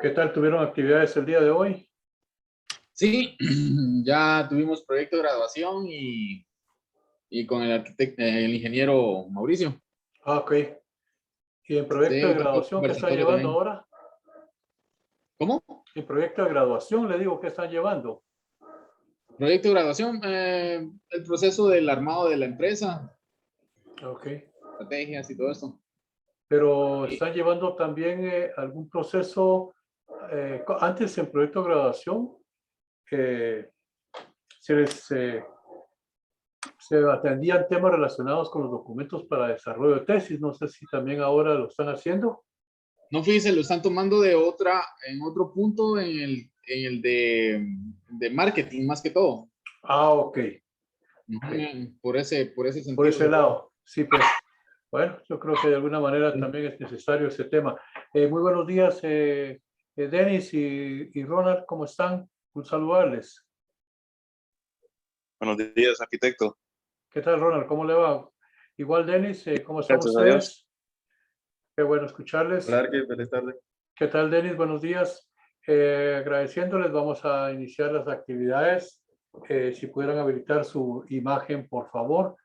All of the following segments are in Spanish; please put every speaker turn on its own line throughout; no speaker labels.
¿Qué tal? ¿Tuvieron actividades el día de hoy?
Sí, ya tuvimos proyecto de graduación y con el arquitecto, el ingeniero Mauricio.
Ah, ok. ¿Y en proyecto de
Sí, tuvimos
graduación qué están
conversatorio
llevando
también.
ahora?
¿Cómo?
En proyecto de graduación le digo, ¿qué están llevando?
Proyecto de graduación, el proceso del armado de la empresa,
Ok.
estrategias y todo eso.
Pero
Y
están llevando también algún proceso, antes en proyecto de graduación, eh, se les se atendían temas relacionados con los documentos para desarrollo de tesis. No sé si también ahora lo están haciendo.
no, fíjense, lo están tomando en otro punto, en el de marketing más que todo.
Ah, ok. Ok.
Por ese
Por
sentido
ese
se fue.
lado, sí, pues. Bueno, yo creo que de alguna manera
Sí.
también es necesario ese tema. Muy buenos días, Denis y Ronald, ¿cómo están? Un saludarles.
Buenos días, arquitecto.
¿Qué tal, Ronald? ¿Cómo le va? Igual, Denis, ¿cómo están
Gracias a Dios.
ustedes? Qué bueno escucharles.
Hola, Arqui, feliz tarde.
¿Qué tal, Denis? Buenos días. Agradeciéndoles, vamos a iniciar las actividades. Si pudieran habilitar su imagen, por favor.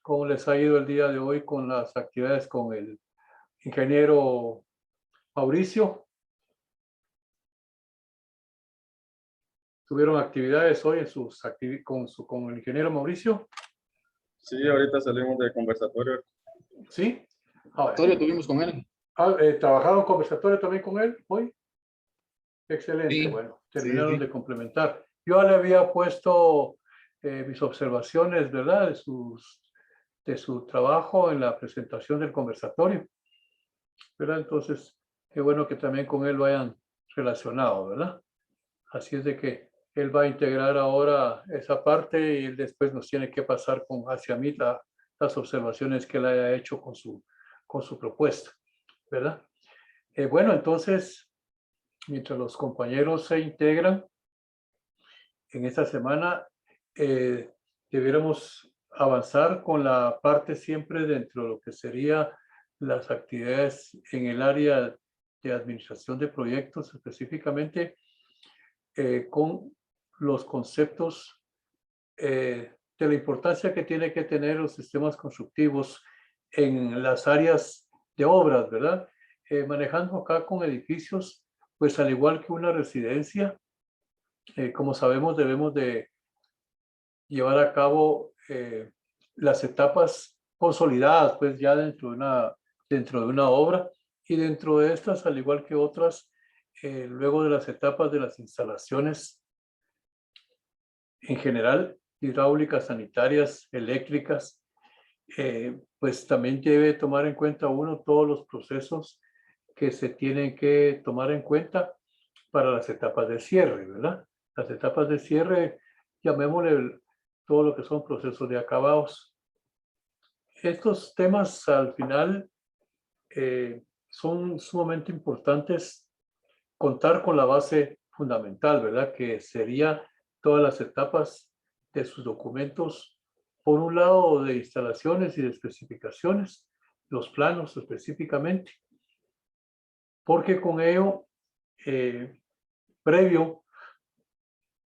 ¿Cómo les ha ido el día de hoy con las actividades con el ingeniero Mauricio? ¿Tuvieron actividades hoy en con el ingeniero Mauricio?
Sí, ahorita salimos de conversatorio.
¿Sí? A ver.
Conversatorio tuvimos con él.
¿Trabajaron conversatorio también con él hoy? Excelente,
Sí,
bueno,
sí,
terminaron de
sí.
complementar. Yo le había puesto mis observaciones, ¿verdad? De su trabajo en la presentación del conversatorio, ¿verdad? Entonces, qué bueno que también con él lo hayan relacionado, ¿verdad? Así es de que él va a integrar ahora esa parte y él después nos tiene que pasar hacia mí las observaciones que él haya hecho con su propuesta, ¿verdad? Bueno, entonces, mientras los compañeros se integran en esta semana, debiéramos avanzar con la parte siempre dentro de lo que sería las actividades en el área de administración de proyectos, específicamente con los conceptos de la importancia que tiene que tener los sistemas constructivos en las áreas de obras, ¿verdad? Manejando acá con edificios, pues al igual que una residencia, como sabemos, debemos de llevar a cabo las etapas consolidadas, pues ya dentro de una obra, y dentro de estas, al igual que otras, luego de las etapas de las instalaciones en general, hidráulicas, sanitarias, eléctricas, pues también debe tomar en cuenta uno todos los procesos que se tienen que tomar en cuenta para las etapas de cierre, ¿verdad? Las etapas de cierre, llamémosle todo lo que son procesos de acabados. Estos temas al final son sumamente importantes contar con la base fundamental, ¿verdad? Que sería todas las etapas de sus documentos, por un lado de instalaciones y de especificaciones, los planos específicamente, porque con ello, previo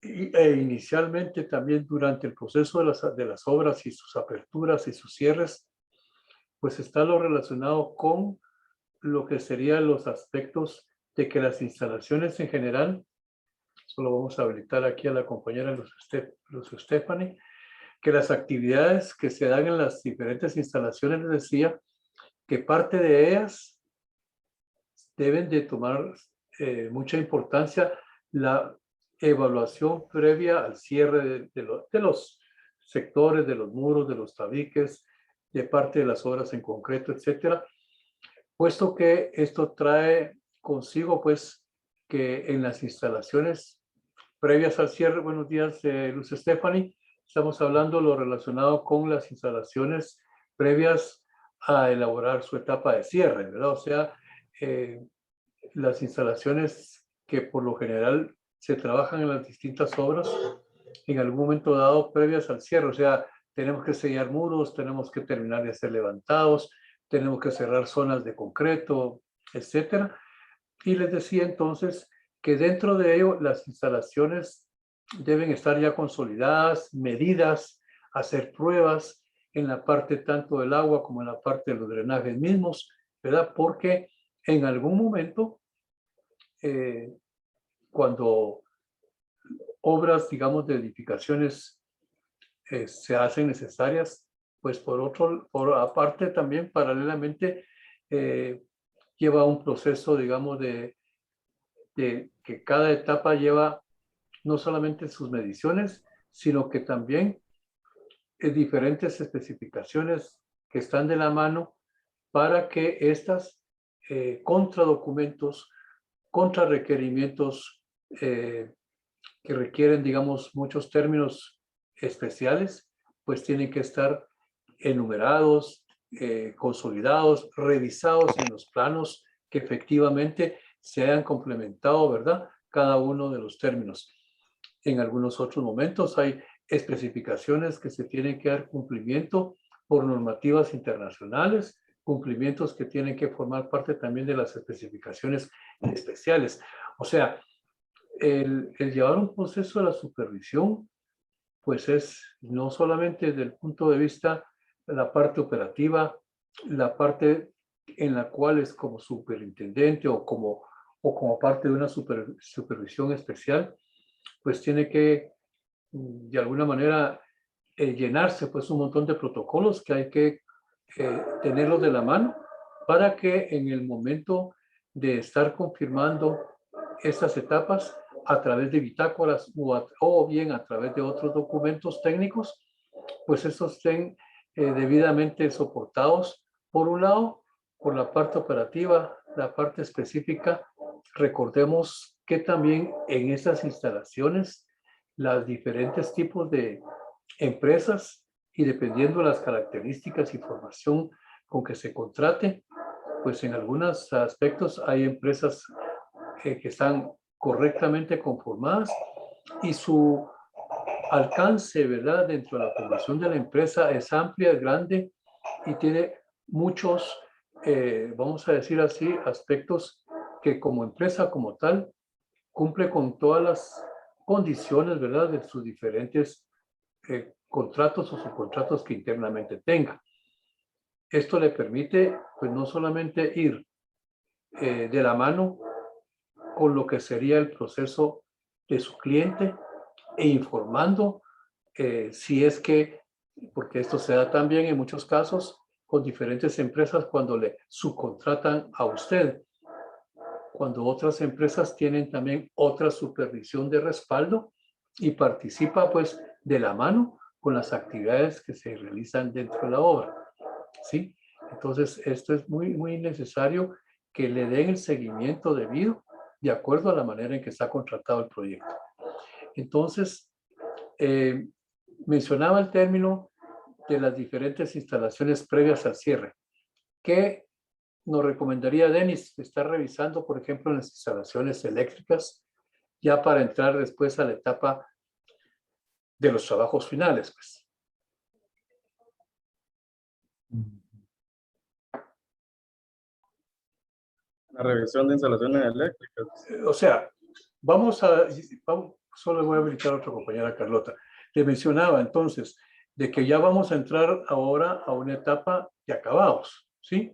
inicialmente también durante el proceso de las obras y sus aperturas y sus cierres, pues está lo relacionado con lo que serían los aspectos de que las instalaciones en general, solo vamos a habilitar aquí a la compañera Luz Stephanie, que las actividades que se dan en las diferentes instalaciones, les decía, que parte de ellas deben de tomar mucha importancia la evaluación previa al cierre de los sectores, de los muros, de los tabiques, de parte de las obras en concreto, etcétera, puesto que esto trae consigo, pues, que en las instalaciones previas al cierre, buenos días, Luz Stephanie, estamos hablando lo relacionado con las instalaciones previas a elaborar su etapa de cierre, ¿verdad? O sea, eh, las instalaciones que por lo general se trabajan en las distintas obras en algún momento dado previas al cierre, o sea, tenemos que sellar muros, tenemos que terminar de hacer levantados, tenemos que cerrar zonas de concreto, etcétera. Y les decía entonces que dentro de ello las instalaciones deben estar ya consolidadas, medidas, hacer pruebas en la parte tanto del agua como en la parte de los drenajes mismos, ¿verdad? Porque en algún momento, cuando obras, digamos, de edificaciones se hacen necesarias, pues por aparte también paralelamente lleva un proceso, digamos, de que cada etapa lleva no solamente sus mediciones, sino que también diferentes especificaciones que están de la mano para que estas contradocumentos, contrarrequerimientos que requieren, digamos, muchos términos especiales, pues tienen que estar enumerados, consolidados, revisados en los planos que efectivamente se hayan complementado, ¿verdad? Cada uno de los términos. En algunos otros momentos hay especificaciones que se tienen que dar cumplimiento por normativas internacionales, cumplimientos que tienen que formar parte también de las especificaciones especiales. O sea, el llevar un proceso de la supervisión, pues es no solamente desde el punto de vista de la parte operativa, la parte en la cual es como superintendente o como parte de una supervisión especial, pues tiene que de alguna manera llenarse pues un montón de protocolos que hay que tenerlos de la mano para que en el momento de estar confirmando estas etapas a través de bitácoras o bien a través de otros documentos técnicos, pues estos estén debidamente soportados, por un lado, por la parte operativa, la parte específica. Recordemos que también en estas instalaciones, los diferentes tipos de empresas y dependiendo de las características y formación con que se contrate, pues en algunos aspectos hay empresas que están correctamente conformadas y su alcance, ¿verdad? Dentro de la formación de la empresa es amplia, es grande y tiene muchos, vamos a decir así, aspectos que como empresa como tal cumple con todas las condiciones, ¿verdad? De sus diferentes contratos o subcontratos que internamente tenga. Esto le permite, pues no solamente ir de la mano con lo que sería el proceso de su cliente e informando si es que, porque esto se da también en muchos casos con diferentes empresas cuando le subcontratan a usted, cuando otras empresas tienen también otra supervisión de respaldo y participa pues de la mano con las actividades que se realizan dentro de la obra, ¿sí? Entonces, esto es muy necesario que le den el seguimiento debido de acuerdo a la manera en que está contratado el proyecto. Entonces, mencionaba el término de las diferentes instalaciones previas al cierre. ¿Qué nos recomendaría Denis estar revisando, por ejemplo, en las instalaciones eléctricas, ya para entrar después a la etapa de los trabajos finales, pues?
La revisión de instalaciones eléctricas.
O sea, solo voy a habilitar a otra compañera, Carlota. Le mencionaba entonces de que ya vamos a entrar ahora a una etapa de acabados, ¿sí?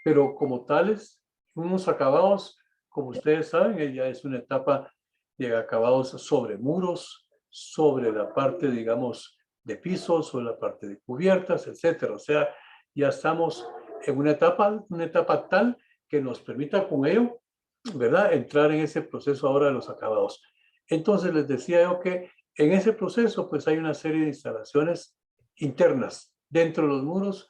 Pero como tales, unos acabados, como ustedes saben, ya es una etapa de acabados sobre muros, sobre la parte, digamos, de pisos, sobre la parte de cubiertas, etcétera. O sea, ya estamos en una etapa tal que nos permita con ello, ¿verdad?, entrar en ese proceso ahora de los acabados. Entonces, les decía yo que en ese proceso, pues hay una serie de instalaciones internas dentro de los muros,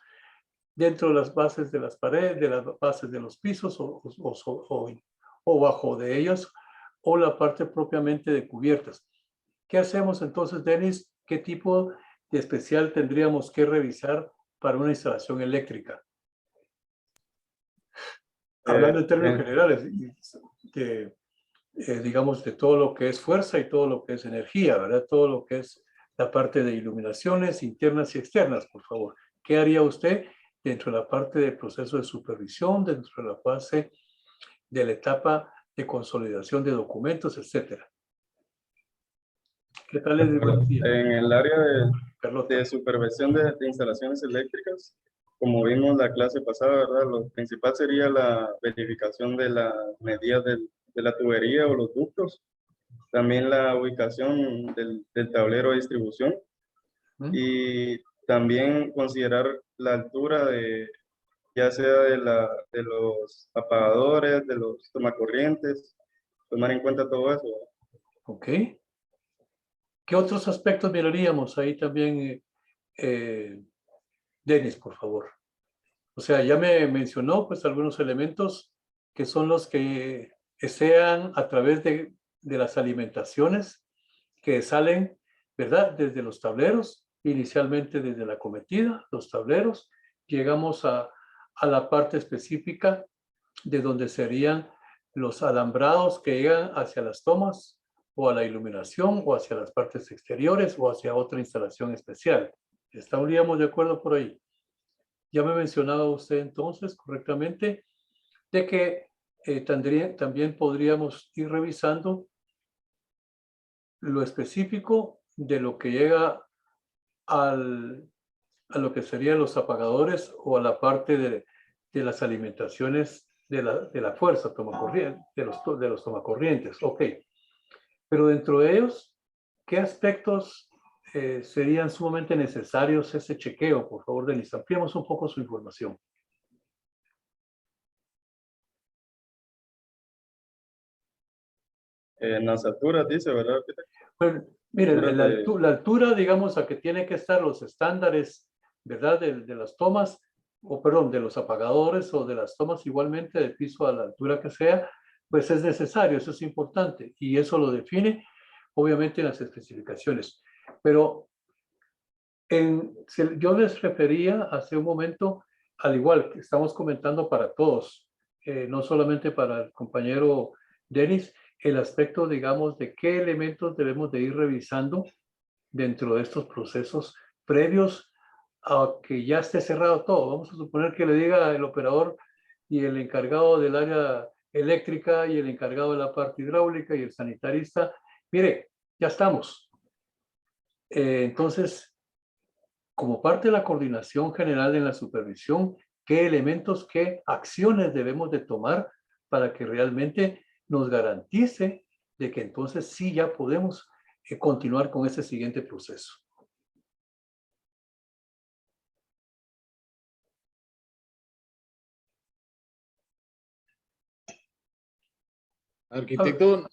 dentro de las bases de las paredes, de las bases de los pisos o bajo de ellas, o la parte propiamente de cubiertas. ¿Qué hacemos entonces, Denis? ¿Qué tipo de especial tendríamos que revisar para una instalación eléctrica? Hablando en términos generales, digamos, de todo lo que es fuerza y todo lo que es energía, ¿verdad? Todo lo que es la parte de iluminaciones internas y externas, por favor. ¿Qué haría usted dentro de la parte del proceso de supervisión, dentro de la fase de la etapa de consolidación de documentos, etcétera. ¿Qué tal les digo?
En el área
Carlota?
de supervisión de instalaciones eléctricas, como vimos la clase pasada, ¿verdad? Lo principal sería la verificación de las medidas de la tubería o los ductos, también la ubicación del tablero de distribución y también considerar la altura ya sea de los apagadores, de los tomacorrientes, tomar en cuenta todo eso.
Ok. ¿Qué otros aspectos miraríamos ahí también, Denis, por favor? O sea, ya me mencionó pues algunos elementos que son los que sean a través de las alimentaciones que salen, ¿verdad? Desde los tableros, inicialmente desde la cometida, los tableros, llegamos a la parte específica de donde serían los alambrados que llegan hacia las tomas o a la iluminación o hacia las partes exteriores o hacia otra instalación especial. ¿Estaríamos de acuerdo por ahí? Ya me mencionaba usted entonces correctamente de que también podríamos ir revisando lo específico de lo que llega a lo que serían los apagadores o a la parte de las alimentaciones de la fuerza tomacorriente, de los tomacorrientes. Ok, pero dentro de ellos, ¿qué aspectos serían sumamente necesarios ese chequeo? Por favor, Denis, ampliemos un poco su información.
En las alturas, dice, ¿verdad?
Bueno, miren,
Alturas
la altura, digamos, a que tienen que estar los estándares, ¿verdad? De las tomas, o perdón, de los apagadores o de las tomas igualmente de piso a la altura que sea, pues es necesario, eso es importante. Y eso lo define, obviamente, en las especificaciones. Pero yo les refería hace un momento, al igual que estamos comentando para todos, no solamente para el compañero Denis, el aspecto, digamos, de qué elementos debemos de ir revisando dentro de estos procesos previos a que ya esté cerrado todo. Vamos a suponer que le diga el operador y el encargado del área eléctrica y el encargado de la parte hidráulica y el sanitarista, mire, ya estamos. Entonces, como parte de la coordinación general en la supervisión, qué elementos, qué acciones debemos de tomar para que realmente nos garantice de que entonces sí ya podemos continuar con ese siguiente proceso.
Arquitecto,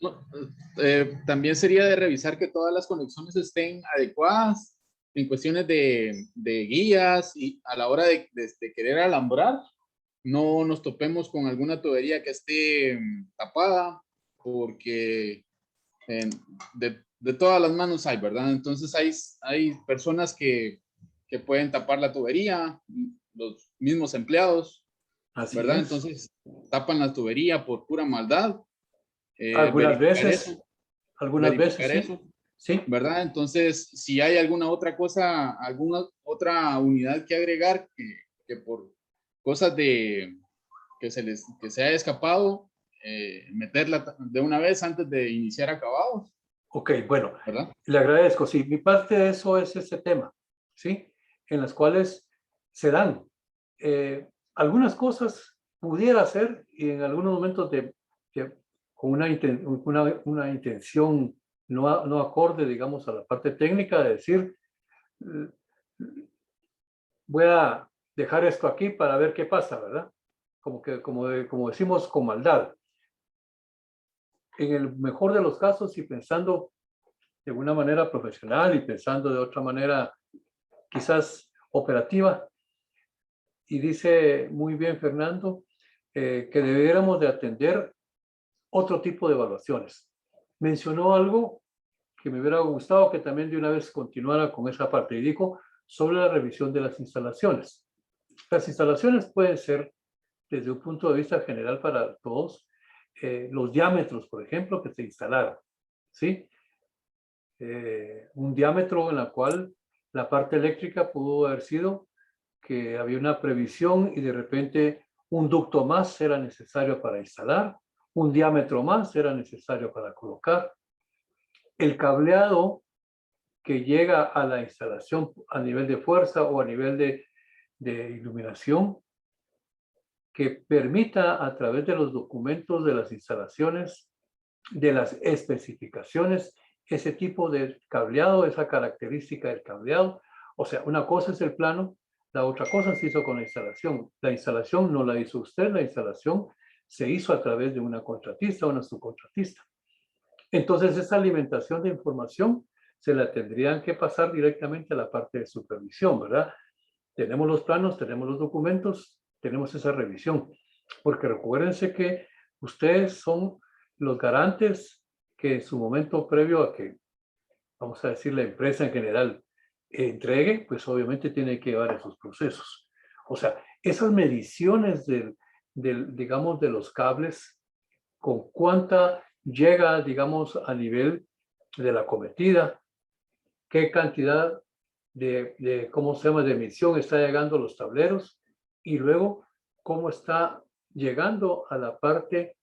también sería de revisar que todas las conexiones estén adecuadas en cuestiones de guías y a la hora de querer alambrar, no nos topemos con alguna tubería que esté tapada, porque de todas las manos hay, ¿verdad? Entonces hay personas que pueden tapar la tubería, los mismos empleados,
Así
¿verdad?
es.
Entonces tapan la tubería por pura maldad.
Algunas veces,
verificar
sí.
eso,
Sí.
¿verdad? Entonces, si hay alguna otra cosa, alguna otra unidad que agregar que por cosas que se haya escapado, meterla de una vez antes de iniciar acabados.
Ok, bueno,
¿verdad?
le agradezco. Sí, mi parte de eso es ese tema, ¿sí? En las cuales se dan algunas cosas pudiera ser y en algunos momentos con una intención no acorde, digamos, a la parte técnica de decir, voy a dejar esto aquí para ver qué pasa, ¿verdad? Como decimos, con maldad. En el mejor de los casos y pensando de una manera profesional y pensando de otra manera quizás operativa. Y dice muy bien Fernando que debiéramos de atender otro tipo de evaluaciones. Mencionó algo que me hubiera gustado que también de una vez continuara con esa parte y dijo sobre la revisión de las instalaciones. Las instalaciones pueden ser desde un punto de vista general para todos, los diámetros, por ejemplo, que se instalaron, ¿sí? Un diámetro en la cual la parte eléctrica pudo haber sido que había una previsión y de repente un ducto más era necesario para instalar, un diámetro más era necesario para colocar. El cableado que llega a la instalación a nivel de fuerza o a nivel de iluminación, que permita a través de los documentos de las instalaciones, de las especificaciones, ese tipo de cableado, esa característica del cableado. O sea, una cosa es el plano, la otra cosa se hizo con la instalación. La instalación no la hizo usted, la instalación se hizo a través de una contratista o una subcontratista. Entonces, esa alimentación de información se la tendrían que pasar directamente a la parte de supervisión, ¿verdad? Tenemos los planos, tenemos los documentos, tenemos esa revisión. Porque recuérdense que ustedes son los garantes que en su momento previo a que, vamos a decir, la empresa en general entregue, pues obviamente tiene que llevar esos procesos. O sea, esas mediciones digamos, de los cables, con cuánta llega, digamos, a nivel de la cometida, qué cantidad ¿cómo se llama?, de emisión está llegando a los tableros, y luego cómo está llegando a la parte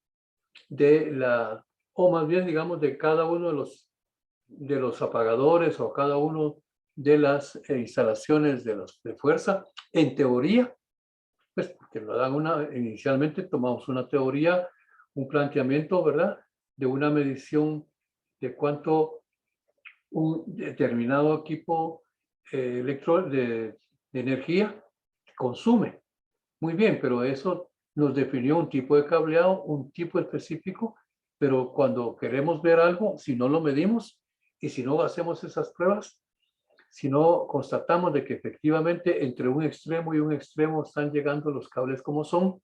de o más bien, digamos, de cada uno de los apagadores o cada uno de las instalaciones de fuerza. En teoría, pues porque lo dan inicialmente tomamos una teoría, un planteamiento, ¿verdad?, de una medición de cuánto un determinado equipo de energía consume. Muy bien, pero eso nos definió un tipo de cableado, un tipo específico, pero cuando queremos ver algo, si no lo medimos y si no hacemos esas pruebas, si no constatamos de que efectivamente entre un extremo y un extremo están llegando los cables como son,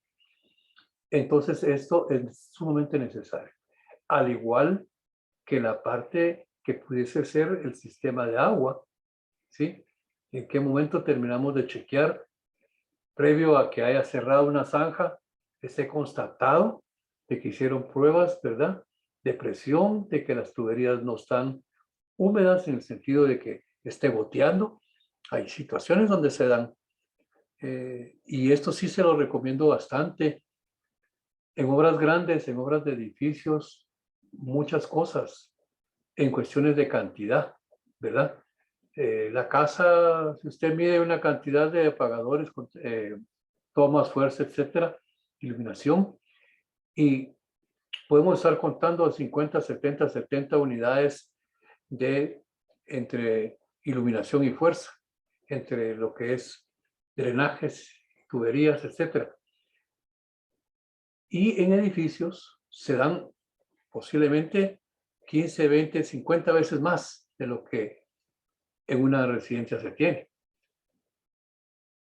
entonces esto es sumamente necesario. Al igual que la parte que pudiese ser el sistema de agua, ¿sí? ¿En qué momento terminamos de chequear previo a que haya cerrado una zanja, esté constatado de que hicieron pruebas, ¿verdad?, de presión, de que las tuberías no están húmedas en el sentido de que esté goteando? Hay situaciones donde se dan. Y esto sí se lo recomiendo bastante. En obras grandes, en obras de edificios, muchas cosas en cuestiones de cantidad, ¿verdad? La casa, si usted mide una cantidad de apagadores, tomas, fuerza, etcétera, iluminación, y podemos estar contando 50, 70 unidades entre iluminación y fuerza, entre lo que es drenajes, tuberías, etcétera. Y en edificios se dan posiblemente 15, 20, 50 veces más de lo que en una residencia se tiene.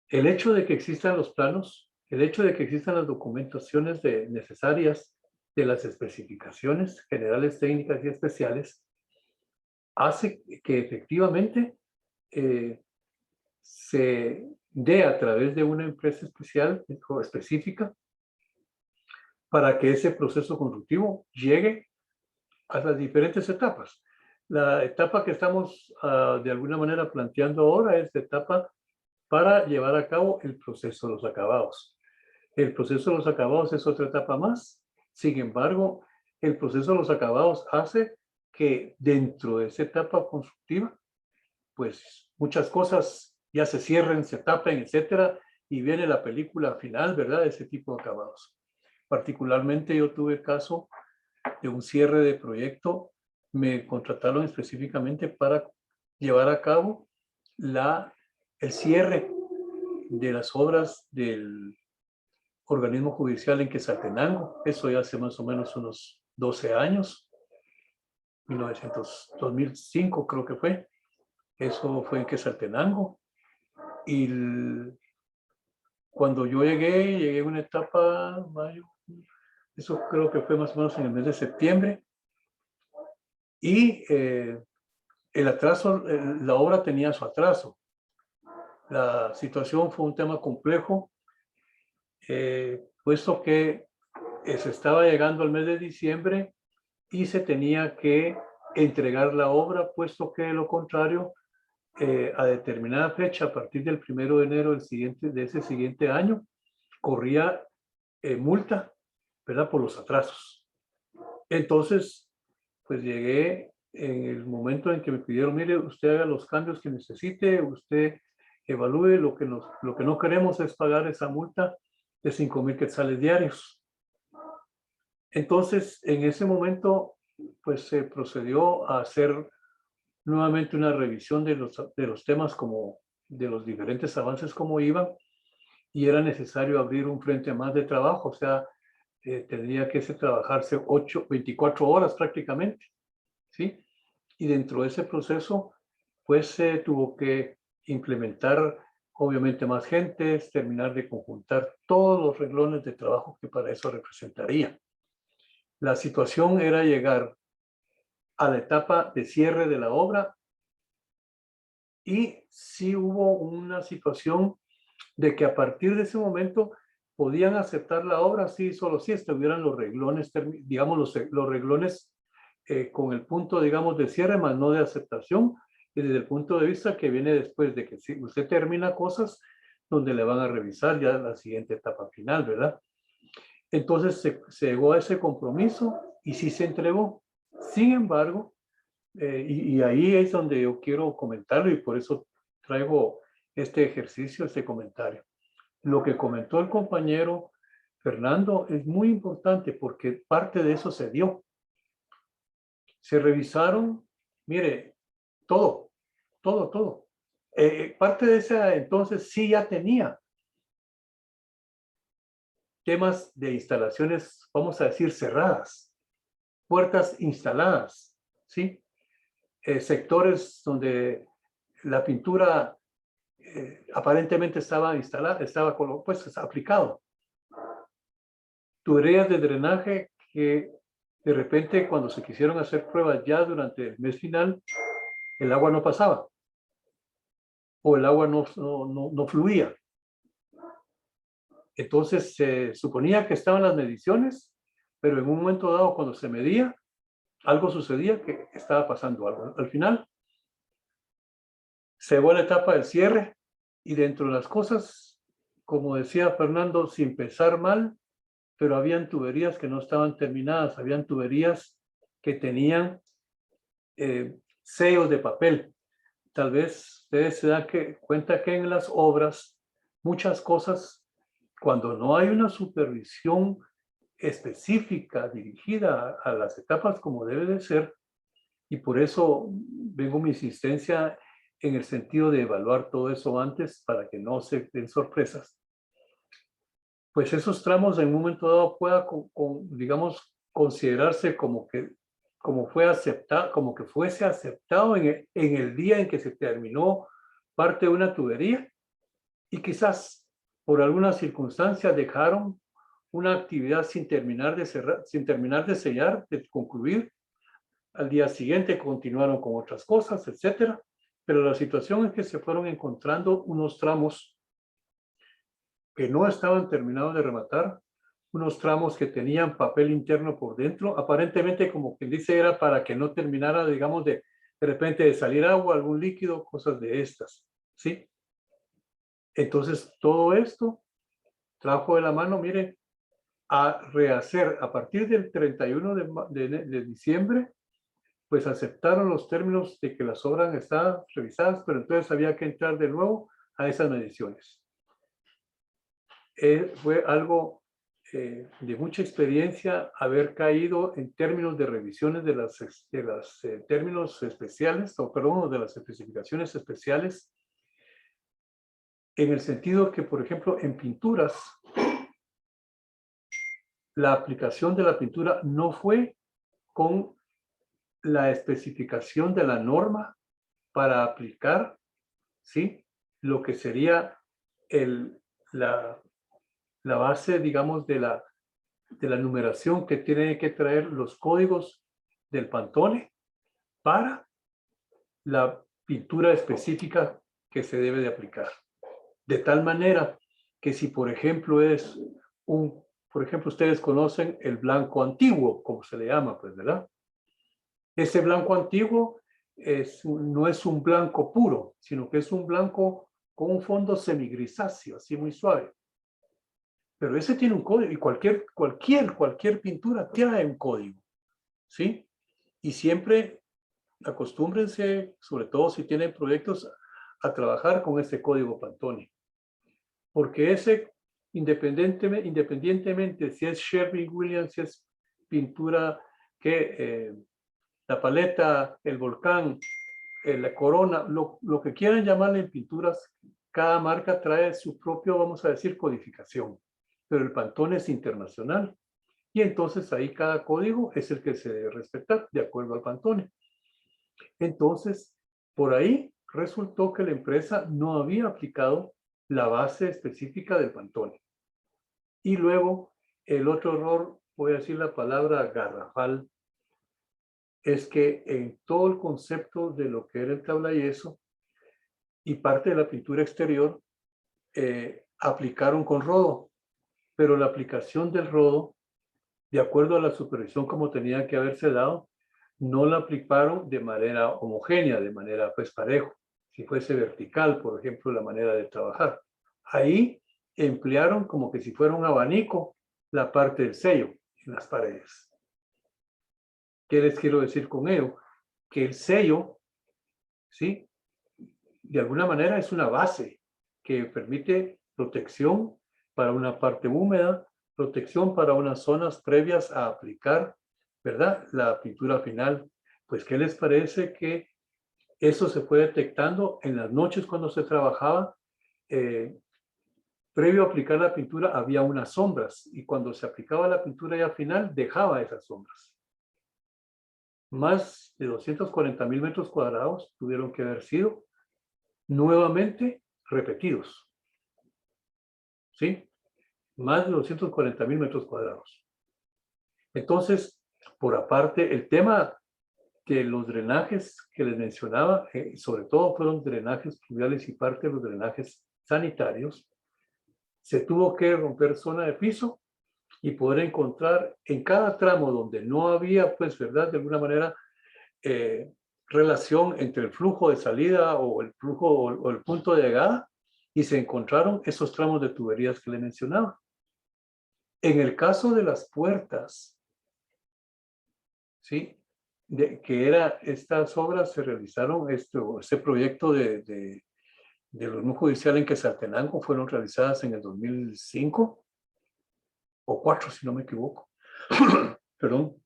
El hecho de que existan los planos, el hecho de que existan las documentaciones necesarias de las especificaciones generales, técnicas y especiales, hace que efectivamente se dé a través de una empresa especial o específica para que ese proceso constructivo llegue a las diferentes etapas. La etapa que estamos de alguna manera planteando ahora es la etapa para llevar a cabo el proceso de los acabados. El proceso de los acabados es otra etapa más. Sin embargo, el proceso de los acabados hace que dentro de esa etapa constructiva, pues muchas cosas ya se cierren, se tapen, etcétera, y viene la película final, ¿verdad?, de ese tipo de acabados. Particularmente yo tuve caso de un cierre de proyecto. Me contrataron específicamente para llevar a cabo el cierre de las obras del organismo judicial en Quetzaltenango. Eso ya hace más o menos unos 12 años, 2005 creo que fue. Eso fue en Quetzaltenango. Y cuando yo llegué a una etapa, mayo, eso creo que fue más o menos en el mes de septiembre. Y el atraso, la obra tenía su atraso. La situación fue un tema complejo, puesto que se estaba llegando al mes de diciembre y se tenía que entregar la obra, puesto que de lo contrario, a determinada fecha, a partir del 1 de enero de ese siguiente año, corría multa, ¿verdad?, por los atrasos. Entonces, pues llegué en el momento en que me pidieron, mire, usted haga los cambios que necesite, usted evalúe, lo que no queremos es pagar esa multa de 5,000 quetzales diarios. Entonces, en ese momento, pues se procedió a hacer nuevamente una revisión de los temas, como de los diferentes avances como iban, y era necesario abrir un frente más de trabajo, o sea, tendría que trabajarse 24 horas prácticamente, ¿sí? Y dentro de ese proceso, pues se tuvo que implementar obviamente más gentes, terminar de conjuntar todos los renglones de trabajo que para eso representaría. La situación era llegar a la etapa de cierre de la obra, y sí hubo una situación de que a partir de ese momento podían aceptar la obra, sí, solo si estuvieran los renglones, digamos, los renglones con el punto, digamos, de cierre, más no de aceptación, y desde el punto de vista que viene después de que si usted termina cosas, donde le van a revisar ya la siguiente etapa final, ¿verdad? Entonces se llegó a ese compromiso y sí se entregó. Sin embargo, y ahí es donde yo quiero comentarlo, y por eso traigo este ejercicio, este comentario. Lo que comentó el compañero Fernando es muy importante, porque parte de eso se dio. Se revisaron, mire, todo. Parte de esa entonces sí ya tenía temas de instalaciones, vamos a decir, cerradas, puertas instaladas, ¿sí? Sectores donde la pintura aparentemente estaba instalada, estaba pues aplicado. Tuberías de drenaje que de repente, cuando se quisieron hacer pruebas ya durante el mes final, el agua no pasaba o el agua no fluía. Entonces se suponía que estaban las mediciones, pero en un momento dado, cuando se medía, algo sucedía, que estaba pasando algo. Al final se llegó a la etapa del cierre, y dentro de las cosas, como decía Fernando, sin pensar mal, pero habían tuberías que no estaban terminadas, habían tuberías que tenían sellos de papel. Tal vez ustedes se dan cuenta que en las obras, muchas cosas, cuando no hay una supervisión específica dirigida a las etapas como debe de ser, y por eso vengo mi insistencia en el sentido de evaluar todo eso antes para que no se den sorpresas, pues esos tramos en un momento dado pueda, digamos, considerarse como que fue aceptado, como que fuese aceptado en el día en que se terminó parte de una tubería, y quizás por alguna circunstancia dejaron una actividad sin terminar de cerrar, sin terminar de sellar, de concluir. Al día siguiente continuaron con otras cosas, etcétera. Pero la situación es que se fueron encontrando unos tramos que no estaban terminados de rematar, unos tramos que tenían papel interno por dentro, aparentemente, como quien dice, era para que no terminara, digamos, de repente de salir agua, algún líquido, cosas de estas, ¿sí? Entonces, todo esto trajo de la mano, mire, a rehacer a partir del 31 de diciembre, pues aceptaron los términos de que las obras estaban revisadas, pero entonces había que entrar de nuevo a esas mediciones. Fue algo de mucha experiencia haber caído en términos de revisiones de los términos especiales, o perdón, de las especificaciones especiales, en el sentido que, por ejemplo, en pinturas, la aplicación de la pintura no fue con la especificación de la norma para aplicar, ¿sí?, lo que sería la base, digamos, de la numeración que tienen que traer los códigos del Pantone para la pintura específica que se debe de aplicar. De tal manera que si, por ejemplo, ustedes conocen el blanco antiguo, como se le llama, pues, ¿verdad? Ese blanco antiguo no es un blanco puro, sino que es un blanco con un fondo semigrisáceo, así muy suave. Pero ese tiene un código, y cualquier pintura tiene un código. ¿sí? Y siempre acostúmbrense, sobre todo si tienen proyectos, a trabajar con ese código Pantone. Porque ese, independientemente si es Sherwin-Williams, si es pintura que la paleta, el volcán, la corona, lo que quieran llamarle en pinturas, cada marca trae su propio, vamos a decir, codificación. Pero el Pantone es internacional. Y entonces ahí cada código es el que se debe respetar de acuerdo al Pantone. Entonces, por ahí resultó que la empresa no había aplicado la base específica del Pantone. Y luego, el otro error, voy a decir la palabra garrafal, es que en todo el concepto de lo que era el tablayeso y parte de la pintura exterior, aplicaron con rodo. Pero la aplicación del rodo, de acuerdo a la supervisión como tenía que haberse dado, no la aplicaron de manera homogénea, de manera pues parejo. Si fuese vertical, por ejemplo, la manera de trabajar. Ahí emplearon como que si fuera un abanico la parte del sello en las paredes. ¿Qué les quiero decir con ello? Que el sello, ¿sí? De alguna manera es una base que permite protección para una parte húmeda, protección para unas zonas previas a aplicar, ¿verdad? La pintura final. Pues, ¿qué les parece que eso se fue detectando en las noches cuando se trabajaba? Previo a aplicar la pintura había unas sombras y cuando se aplicaba la pintura ya final dejaba esas sombras. Más de 240,000 metros cuadrados tuvieron que haber sido nuevamente repetidos. ¿Sí? Más de 240,000 metros cuadrados. Entonces, por aparte, el tema de los drenajes que les mencionaba, sobre todo fueron drenajes pluviales y parte de los drenajes sanitarios, se tuvo que romper zona de piso y poder encontrar en cada tramo donde no había, pues, ¿verdad? De alguna manera, relación entre el flujo de salida o el flujo o el punto de llegada, y se encontraron esos tramos de tuberías que le mencionaba. En el caso de las puertas, ¿sí? Que era, estas obras se realizaron, este proyecto del Unión Judicial en Quetzaltenango fueron realizadas en el 2005 o 4, si no me equivoco. Perdón.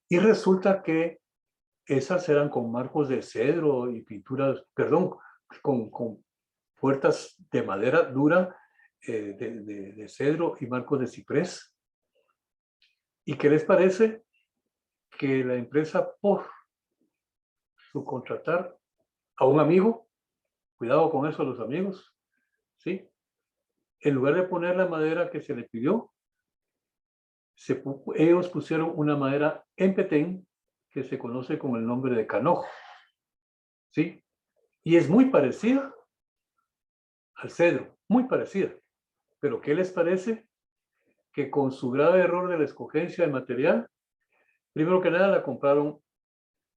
Y resulta que esas eran con marcos de cedro y pinturas, perdón, con puertas de madera dura, de cedro y marcos de ciprés. ¿Y qué les parece? Que la empresa, por subcontratar a un amigo, cuidado con eso los amigos, ¿sí? En lugar de poner la madera que se le pidió, ellos pusieron una madera en petén que se conoce con el nombre de canojo, ¿sí? Y es muy parecida al cedro, muy parecida. Pero ¿qué les parece? Que con su grave error de la escogencia de material, primero que nada la compraron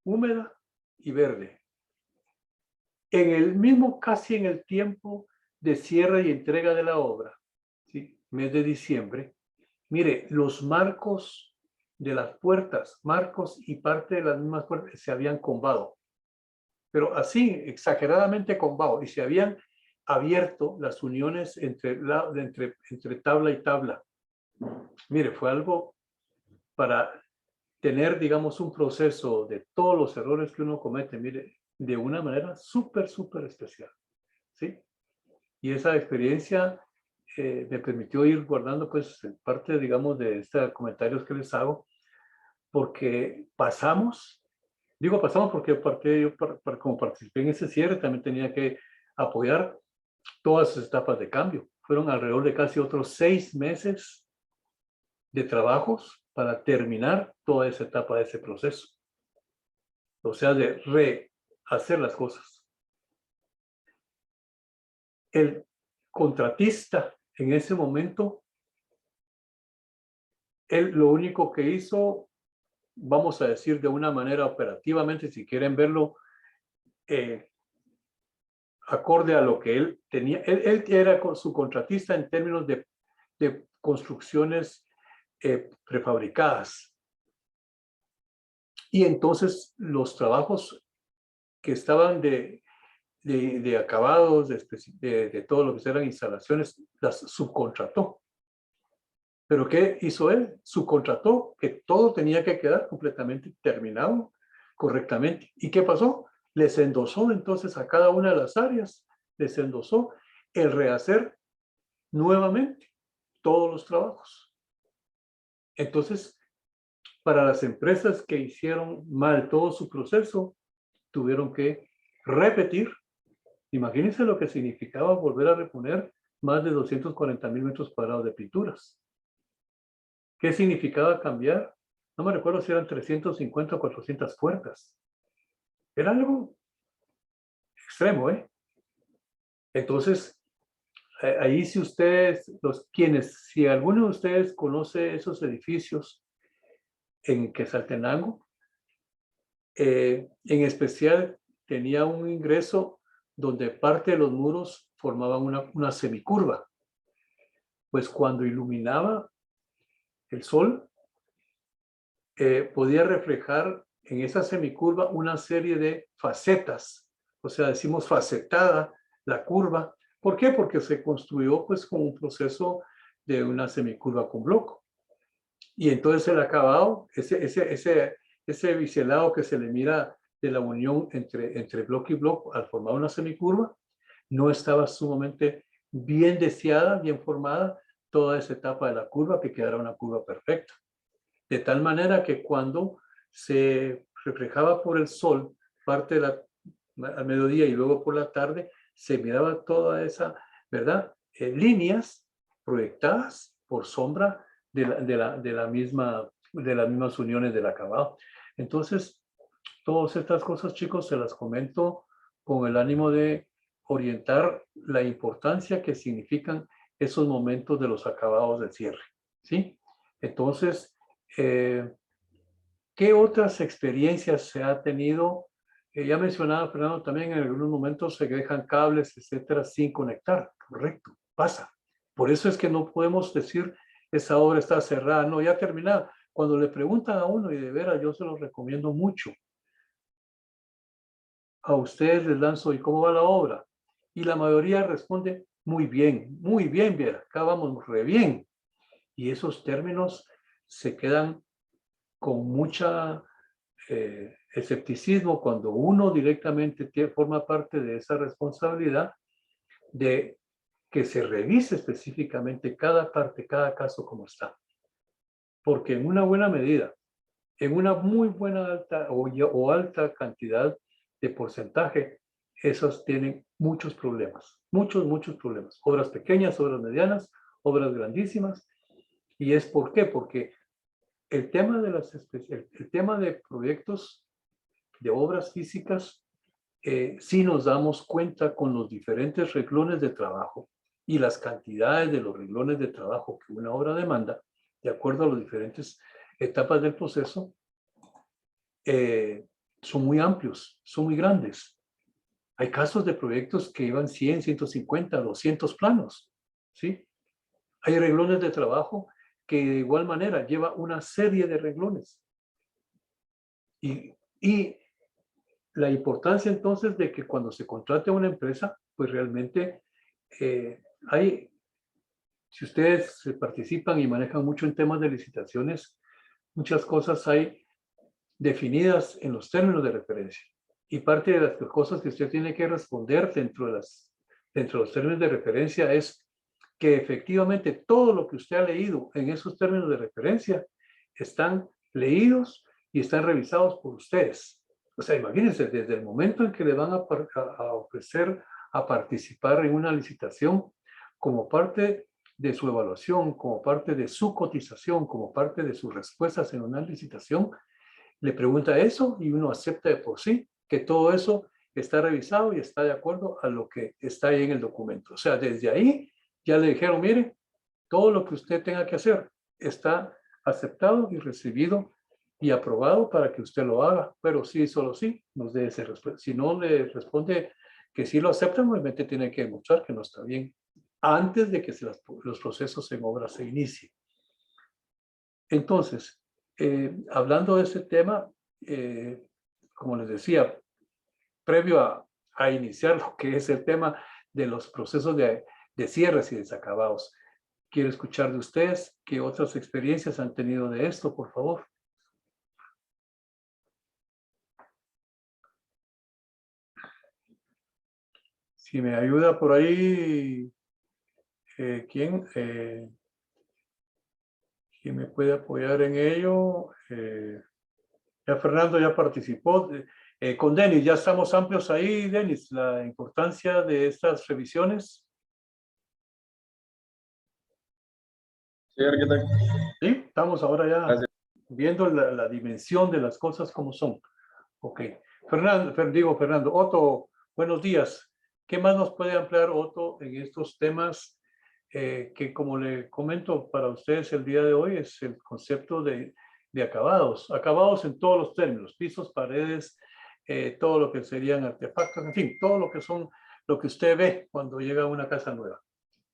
húmeda y verde. En el mismo, casi en el tiempo de cierre y entrega de la obra, ¿sí? Mes de diciembre, mire, los marcos de las puertas, marcos y parte de las mismas puertas se habían combado, pero así, exageradamente combado, y se habían abierto las uniones entre tabla y tabla. Mire, fue algo para tener, digamos, un proceso de todos los errores que uno comete, mire, de una manera súper especial, ¿sí? Y esa experiencia me permitió ir guardando, pues, parte, digamos, de estos comentarios que les hago, porque pasamos porque yo como participé en ese cierre, también tenía que apoyar todas esas etapas de cambio. Fueron alrededor de casi otros 6 meses de trabajos para terminar toda esa etapa de ese proceso. O sea, de rehacer las cosas. El contratista en ese momento, él lo único que hizo, vamos a decir de una manera operativamente, si quieren verlo, acorde a lo que él tenía, él era su contratista en términos de construcciones prefabricadas. Y entonces los trabajos que estaban de acabados, de todo lo que eran instalaciones, las subcontrató. ¿Pero qué hizo él? Subcontrató que todo tenía que quedar completamente terminado correctamente. ¿Y qué pasó? Les endosó entonces a cada una de las áreas, les endosó el rehacer nuevamente todos los trabajos. Entonces, para las empresas que hicieron mal todo su proceso, tuvieron que repetir. Imagínense lo que significaba volver a reponer más de 240,000 metros cuadrados de pinturas. ¿Qué significaba cambiar? No me recuerdo si eran 350 o 400 puertas. Era algo extremo, ¿eh? Entonces, ahí si ustedes, si alguno de ustedes conoce esos edificios en Quetzaltenango, en especial tenía un ingreso donde parte de los muros formaban una semicurva. Pues cuando iluminaba el sol, podía reflejar en esa semicurva una serie de facetas. O sea, decimos facetada la curva. ¿Por qué? Porque se construyó pues con un proceso de una semicurva con bloco. Y entonces el acabado, ese biselado que se le mira de la unión entre bloque y bloque al formar una semicurva, no estaba sumamente bien deseada, bien formada toda esa etapa de la curva que quedara una curva perfecta. De tal manera que cuando se reflejaba por el sol, parte al mediodía y luego por la tarde, se miraba toda esa, ¿verdad? Líneas proyectadas por sombra de las mismas uniones del acabado. Entonces, todas estas cosas, chicos, se las comento con el ánimo de orientar la importancia que significan esos momentos de los acabados de cierre, ¿sí? Entonces, ¿qué otras experiencias se ha tenido? Ya mencionaba Fernando también, en algunos momentos se dejan cables, etcétera, sin conectar. Correcto, pasa. Por eso es que no podemos decir esa obra está cerrada, no, ya terminada. Cuando le preguntan a uno, y de veras yo se los recomiendo mucho, a ustedes les lanzo, ¿y cómo va la obra? Y la mayoría responde, muy bien, bien, acá vamos re bien. Y esos términos se quedan con mucha escepticismo cuando uno directamente forma parte de esa responsabilidad de que se revise específicamente cada parte, cada caso como está. Porque en una buena medida, en una muy buena alta o alta cantidad de porcentaje, esos tienen muchos problemas, muchos problemas. Obras pequeñas, obras medianas, obras grandísimas. ¿Y es por qué? Porque el tema de proyectos de obras físicas, sí nos damos cuenta con los diferentes renglones de trabajo y las cantidades de los renglones de trabajo que una obra demanda, de acuerdo a las diferentes etapas del proceso, son muy amplios, son muy grandes. Hay casos de proyectos que llevan 100, 150, 200 planos, ¿sí? Hay renglones de trabajo que de igual manera lleva una serie de renglones. Y la importancia entonces de que cuando se contrate a una empresa, pues realmente si ustedes participan y manejan mucho en temas de licitaciones, muchas cosas hay definidas en los términos de referencia. Y parte de las cosas que usted tiene que responder dentro de los términos de referencia es que efectivamente todo lo que usted ha leído en esos términos de referencia están leídos y están revisados por ustedes. O sea, imagínense, desde el momento en que le van a ofrecer a participar en una licitación, como parte de su evaluación, como parte de su cotización, como parte de sus respuestas en una licitación, le pregunta eso y uno acepta de por sí que todo eso está revisado y está de acuerdo a lo que está ahí en el documento. O sea, desde ahí ya le dijeron, mire, todo lo que usted tenga que hacer está aceptado y recibido y aprobado para que usted lo haga, pero sí, solo sí, nos dé ese respuesta. Si no le responde que sí lo aceptan, obviamente tiene que demostrar que no está bien antes de que los procesos en obra se inicien. Entonces, hablando de ese tema, como les decía, previo a iniciar lo que es el tema de los procesos de cierres y desacabados. Quiero escuchar de ustedes qué otras experiencias han tenido de esto, por favor. Si me ayuda por ahí, ¿quién me puede apoyar en ello? Ya Fernando ya participó. Con Denis, ya estamos amplios ahí, Denis, la importancia de estas revisiones.
Sí, arquitecto.
Sí, estamos ahora ya
Gracias.
viendo la dimensión de las cosas como son. Ok. Fernando, Otto, buenos días. ¿Qué más nos puede ampliar Otto en estos temas que, como le comento para ustedes el día de hoy, es el concepto de acabados? Acabados en todos los términos, pisos, paredes, todo lo que serían artefactos, en fin, todo lo que son, lo que usted ve cuando llega a una casa nueva.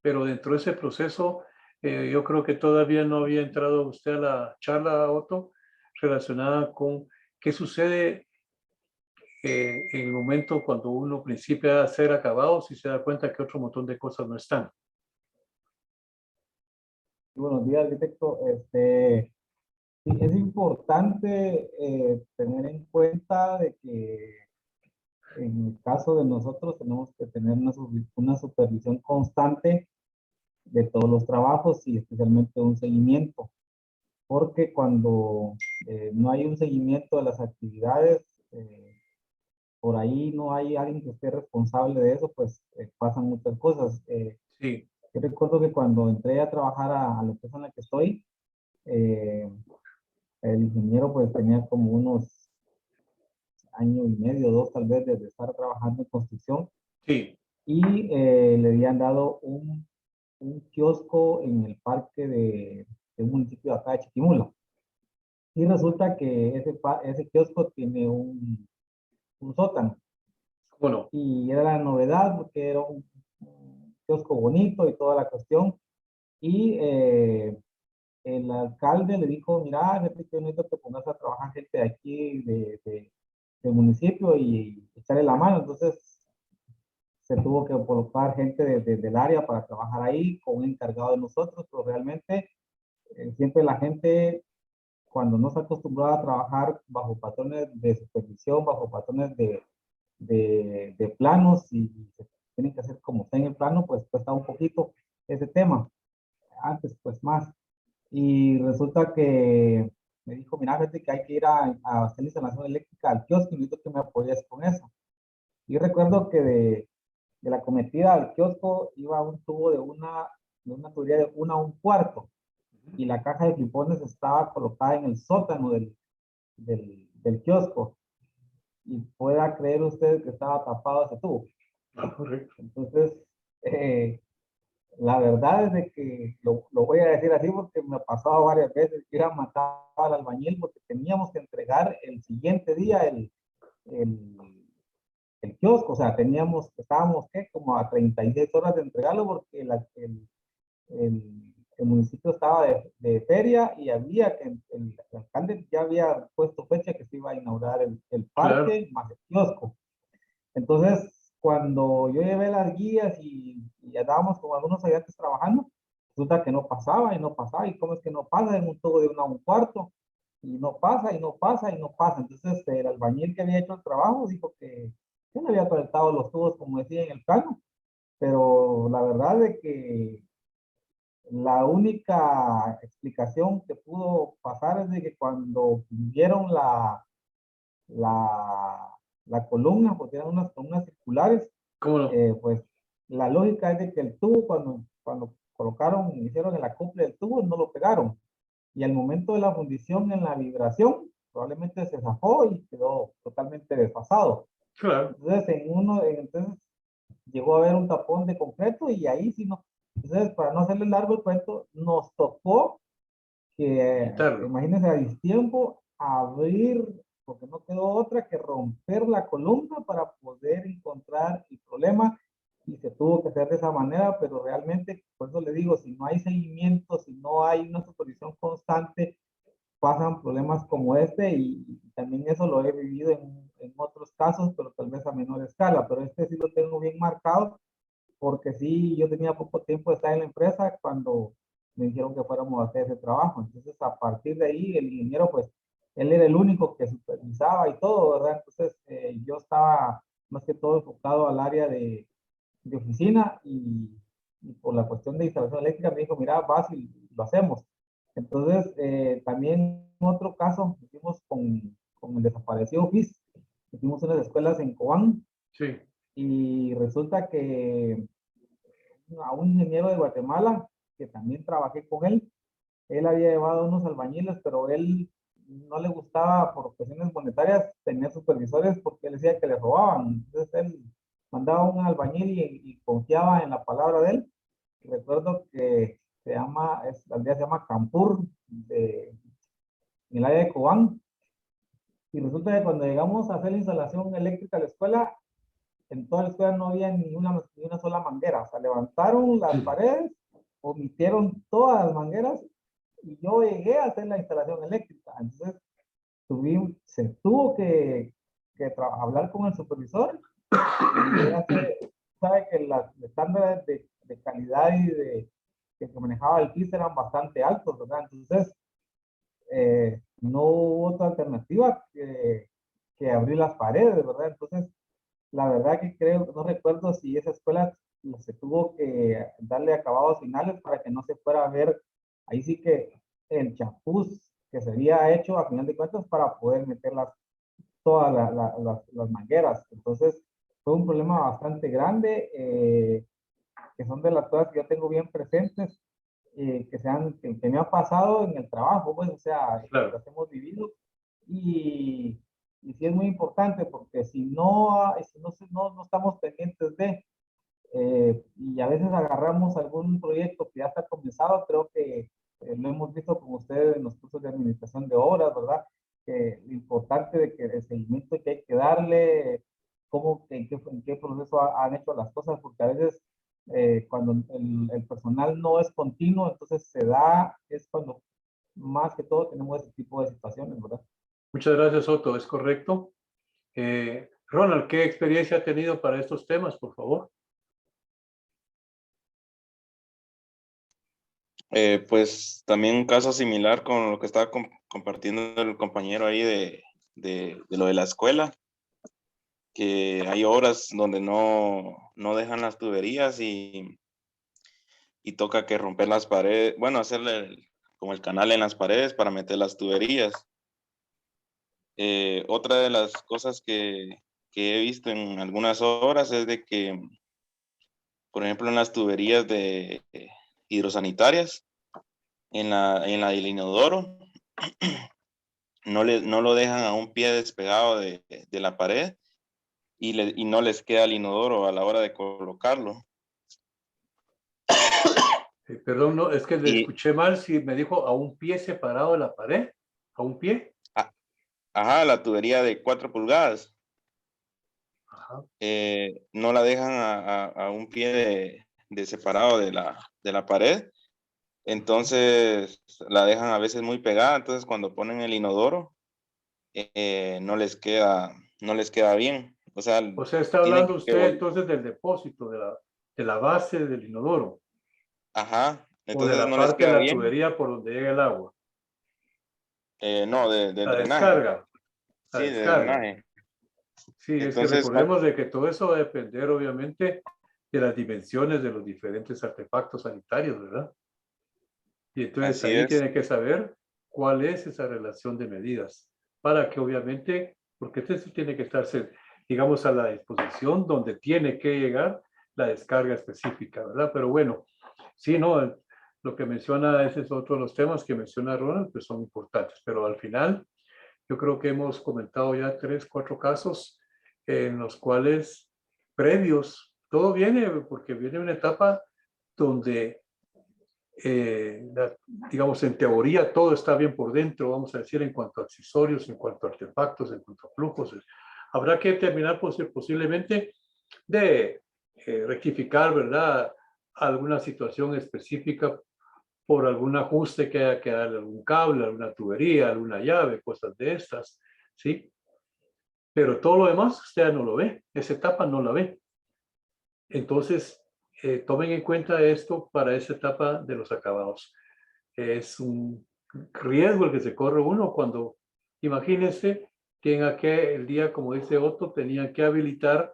Pero dentro de ese proceso, yo creo que todavía no había entrado usted a la charla, Otto, relacionada con qué sucede en el momento cuando uno principia a hacer acabados y se da cuenta que otro montón de cosas no están.
Buenos días, arquitecto. Sí, es importante tener en cuenta de que en el caso de nosotros tenemos que tener una supervisión constante de todos los trabajos y especialmente un seguimiento, porque cuando no hay un seguimiento de las actividades, por ahí no hay alguien que esté responsable de eso, pues pasan muchas cosas.
Sí,
Yo recuerdo que cuando entré a trabajar a la empresa en la que estoy, eh, el ingeniero pues tenía como unos año y medio, dos tal vez, de estar trabajando en construcción
sí,
y le habían dado un kiosco en el parque de un municipio de acá de Chiquimula. Y resulta que ese kiosco tiene un sótano.
bueno,
Y era la novedad porque era un kiosco bonito y toda la cuestión. Y el alcalde le dijo, mira, gente, que necesito que pongas a trabajar gente de aquí, del municipio y echarle la mano. Entonces se tuvo que colocar gente del área para trabajar ahí con un encargado de nosotros, pero realmente siempre la gente, cuando no está acostumbrada a trabajar bajo patrones de supervisión, bajo patrones de planos y se tienen que hacer como está en el plano, pues cuesta un poquito ese tema. Antes, pues más. Y resulta que me dijo, mira, fíjate que hay que ir a hacer la instalación eléctrica al kiosco y necesito que me apoyes con eso. Y recuerdo que de la cometida al kiosco iba un tubo de una tubería de 1 a 1/4 y la caja de flipones estaba colocada en el sótano del kiosco y pueda creer usted que estaba tapado ese tubo.
correcto.
Entonces, la verdad es de que lo voy a decir así porque me ha pasado varias veces que iba a matar al albañil porque teníamos que entregar el siguiente día el, el kiosco, o sea, estábamos ¿qué? Como a 36 horas de entregarlo porque el municipio estaba de feria y había que el alcalde ya había puesto fecha que se iba a inaugurar el
Claro,
parque más el kiosco. Entonces, cuando yo llevé las guías y andábamos con algunos ayudantes trabajando, resulta que no pasaba y no pasaba. ¿Y cómo es que no pasa? En un tubo de 1 a 1/4 y no pasa y no pasa y no pasa. Entonces, el albañil que había hecho el trabajo dijo que no había conectado los tubos como decía en el plano, pero la verdad es que la única explicación que pudo pasar es de que cuando vieron la columna, porque eran unas columnas circulares,
cómo no.
pues la lógica es de que el tubo, cuando hicieron el acople del tubo, no lo pegaron. Y al momento de la fundición en la vibración, probablemente se zafó y quedó totalmente desfasado.
Claro,
Entonces llegó a haber un tapón de concreto y ahí sí no. Entonces, para no hacerle largo el cuento, nos tocó que,
quitarlo.
imagínense, a distiempo, abrir, porque no quedó otra que romper la columna para poder encontrar el problema y se tuvo que hacer de esa manera, pero realmente, por eso le digo, si no hay seguimiento, si no hay una supervisión constante, pasan problemas como este y también eso lo he vivido en otros casos, pero tal vez a menor escala, pero este sí lo tengo bien marcado, porque sí, yo tenía poco tiempo de estar en la empresa cuando me dijeron que fuéramos a hacer ese trabajo. Entonces, a partir de ahí, el ingeniero, pues, él era el único que supervisaba y todo, ¿verdad? Entonces, yo estaba más que todo enfocado al área de oficina y por la cuestión de instalación eléctrica me dijo, mira, vas y lo hacemos. Entonces, también otro caso, hicimos con el desaparecido FIS, hicimos unas escuelas en Cobán
Sí,
y resulta que a un ingeniero de Guatemala, que también trabajé con él había llevado unos albañiles, pero él no le gustaba por cuestiones monetarias tener supervisores porque él decía que le robaban. Entonces él mandaba un albañil y confiaba en la palabra de él. Recuerdo que la aldea se llama Campur, en el área de Cobán. Y resulta que cuando llegamos a hacer la instalación eléctrica de la escuela, en toda la escuela no había ni una sola manguera. O sea, levantaron las paredes, omitieron todas las mangueras y yo llegué a hacer la instalación eléctrica. Entonces, se tuvo que hablar con el supervisor y sabe que los estándares de calidad y que manejaba el PIS eran bastante altos, ¿verdad? Entonces, no hubo otra alternativa que abrir las paredes, ¿verdad? Entonces, la verdad que creo, no recuerdo si esa escuela se tuvo que darle acabados finales para que no se fuera a ver, ahí sí que el chapuz que se había hecho a final de cuentas para poder meter todas las mangueras. Entonces, fue un problema bastante grande, que son de las cosas que yo tengo bien presentes, que me ha pasado en el trabajo, pues, o sea,
claro.
las hemos vivido. Y sí es muy importante porque si no estamos pendientes y a veces agarramos algún proyecto que ya está comenzado, creo que lo hemos visto con ustedes en los cursos de administración de obras, ¿verdad? Lo importante de que el seguimiento que hay que darle, en qué proceso han hecho las cosas, porque a veces cuando el personal no es continuo, entonces es cuando más que todo tenemos ese tipo de situaciones, ¿verdad?
Muchas gracias, Otto. Es correcto. Ronald, ¿qué experiencia ha tenido para estos temas, por favor?
Pues también un caso similar con lo que estaba compartiendo el compañero ahí de lo de la escuela, que hay horas donde no dejan las tuberías y toca que romper las paredes, bueno, hacerle como el canal en las paredes para meter las tuberías. Otra de las cosas que he visto en algunas obras es de que, por ejemplo, en las tuberías de hidrosanitarias, en la del inodoro, no lo dejan a un pie despegado de la pared y no les queda el inodoro a la hora de colocarlo.
Perdón, no, es que le
Y,
escuché mal si me dijo a un pie separado de la pared, a un pie.
ajá, la tubería de 4 pulgadas,
Ajá.
no la dejan a un pie de separado de la pared. Entonces la dejan a veces muy pegada, entonces cuando ponen el inodoro, no les queda bien. O sea,
O sea, está
tienen
hablando
que
usted entonces del depósito, de la base del inodoro
ajá,
o de
entonces
la
no les
parte de
queda
la
bien.
tubería por donde llega el agua.
No, del
La
drenaje.
descarga, la
Sí, de
descarga.
drenaje.
Sí, es que
Entonces,
recordemos de que todo eso va a depender, obviamente, de las dimensiones de los diferentes artefactos sanitarios, ¿verdad? Y entonces
así
ahí
es.
tiene que saber cuál es esa relación de medidas para que obviamente, porque eso tiene que estarse, digamos, a la disposición donde tiene que llegar la descarga específica, ¿verdad? Pero bueno, sí, no, lo que menciona, ese es otro de los temas que menciona Ronald, pues son importantes, pero al final yo creo que hemos comentado ya 3, 4 casos en los cuales previos, todo viene porque viene una etapa donde digamos, en teoría todo está bien por dentro, vamos a decir, en cuanto a accesorios, en cuanto a artefactos, en cuanto a flujos. Habrá que terminar posiblemente de rectificar, ¿verdad?, alguna situación específica por algún ajuste que haya que darle a algún cable, alguna tubería, alguna llave, cosas de estas. ¿sí? Pero todo lo demás usted ya no lo ve, esa etapa no la ve. Entonces, tomen en cuenta esto para esa etapa de los acabados. Es un riesgo el que se corre uno cuando, imagínense, tenga que, el día, como dice Otto, tenían que habilitar,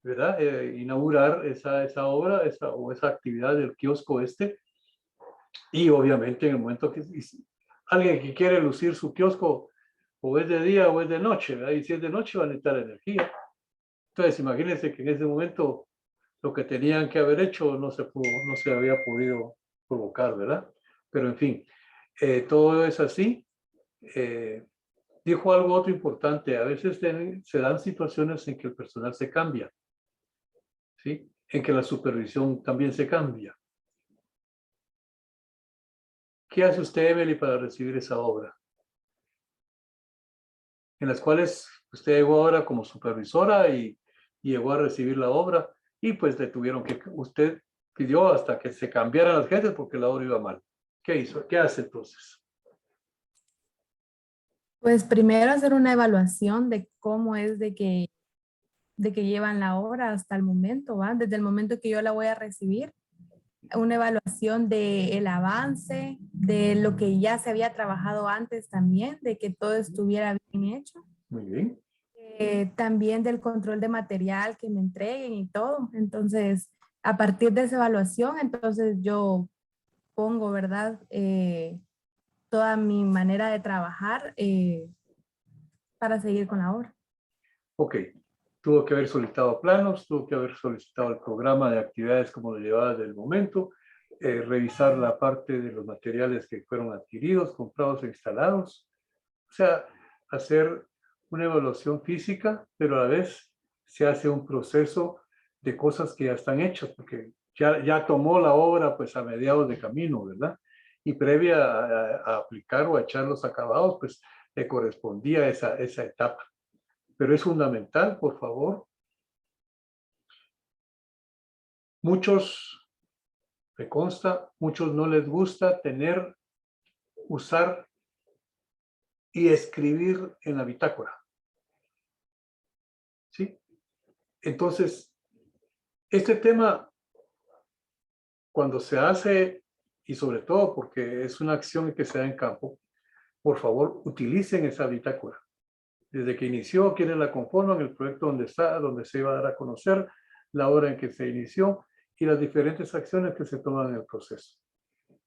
¿verdad? Inaugurar esa obra o esa actividad del kiosco este. Y obviamente en el momento que alguien que quiere lucir su kiosco, o es de día o es de noche, ¿verdad? Y si es de noche va a necesitar energía. Entonces, imagínense que en ese momento lo que tenían que haber hecho no se había podido provocar, ¿verdad? Pero en fin, todo es así. Dijo algo otro importante, a veces se dan situaciones en que el personal se cambia, ¿sí? En que la supervisión también se cambia. ¿Qué hace usted, Emily, para recibir esa obra? En las cuales usted llegó ahora como supervisora y llegó a recibir la obra y pues le tuvieron que, usted pidió hasta que se cambiaran las gentes porque la obra iba mal. ¿Qué hizo? ¿Qué hace entonces?
Pues primero hacer una evaluación de cómo es de que llevan la obra hasta el momento, ¿va? Desde el momento que yo la voy a recibir, una evaluación del avance, de lo que ya se había trabajado antes también, de que todo estuviera bien hecho.
Muy bien.
También del control de material que me entreguen y todo. Entonces, a partir de esa evaluación, entonces yo pongo, ¿verdad? Toda mi manera de trabajar para seguir con la obra.
Ok. Tuvo que haber solicitado planos, tuvo que haber solicitado el programa de actividades como lo llevaba del momento, revisar la parte de los materiales que fueron adquiridos, comprados e instalados. O sea, hacer una evaluación física, pero a la vez se hace un proceso de cosas que ya están hechas, porque ya tomó la obra pues a mediados de camino, ¿verdad? Y previa a aplicar o a echar los acabados, pues le correspondía esa etapa. Pero es fundamental, por favor. Muchos, me consta, muchos no les gusta usar y escribir en la bitácora. ¿Sí? Entonces, este tema, cuando se hace, y sobre todo porque es una acción que se da en campo, por favor, utilicen esa bitácora. Desde que inició, quienes la conforman, el proyecto donde está, donde se iba a dar a conocer, la hora en que se inició y las diferentes acciones que se toman en el proceso.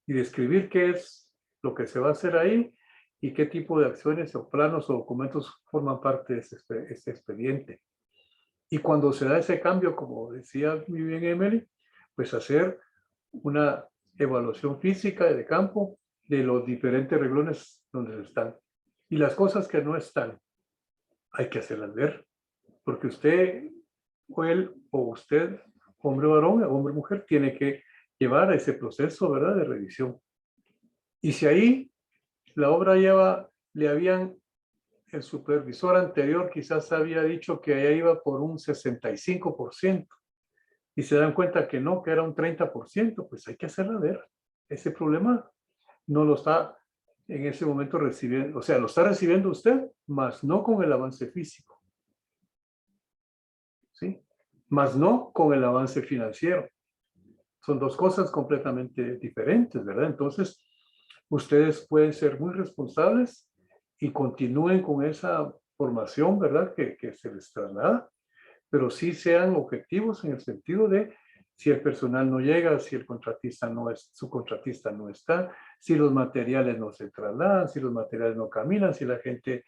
Y describir qué es lo que se va a hacer ahí y qué tipo de acciones o planos o documentos forman parte de este expediente. Y cuando se da ese cambio, como decía muy bien Emily, pues hacer una evaluación física de campo de los diferentes reglones donde están. Y las cosas que no están, hay que hacerlas ver. Porque usted, o él, o usted, hombre o varón, hombre o mujer, tiene que llevar ese proceso, ¿verdad?, de revisión. Y si ahí la obra el supervisor anterior quizás había dicho que allá iba por un 65%, y se dan cuenta que no, que era un 30%, pues hay que hacerla ver. Ese problema no lo está en ese momento recibiendo, o sea, lo está recibiendo usted, mas no con el avance físico. ¿Sí? Más no con el avance financiero. Son dos cosas completamente diferentes, ¿verdad? Entonces, ustedes pueden ser muy responsables y continúen con esa formación, ¿verdad? Que se les traslada, pero sí sean objetivos en el sentido de si el personal no llega, si el contratista su contratista no está, si los materiales no se trasladan, si los materiales no caminan, si la gente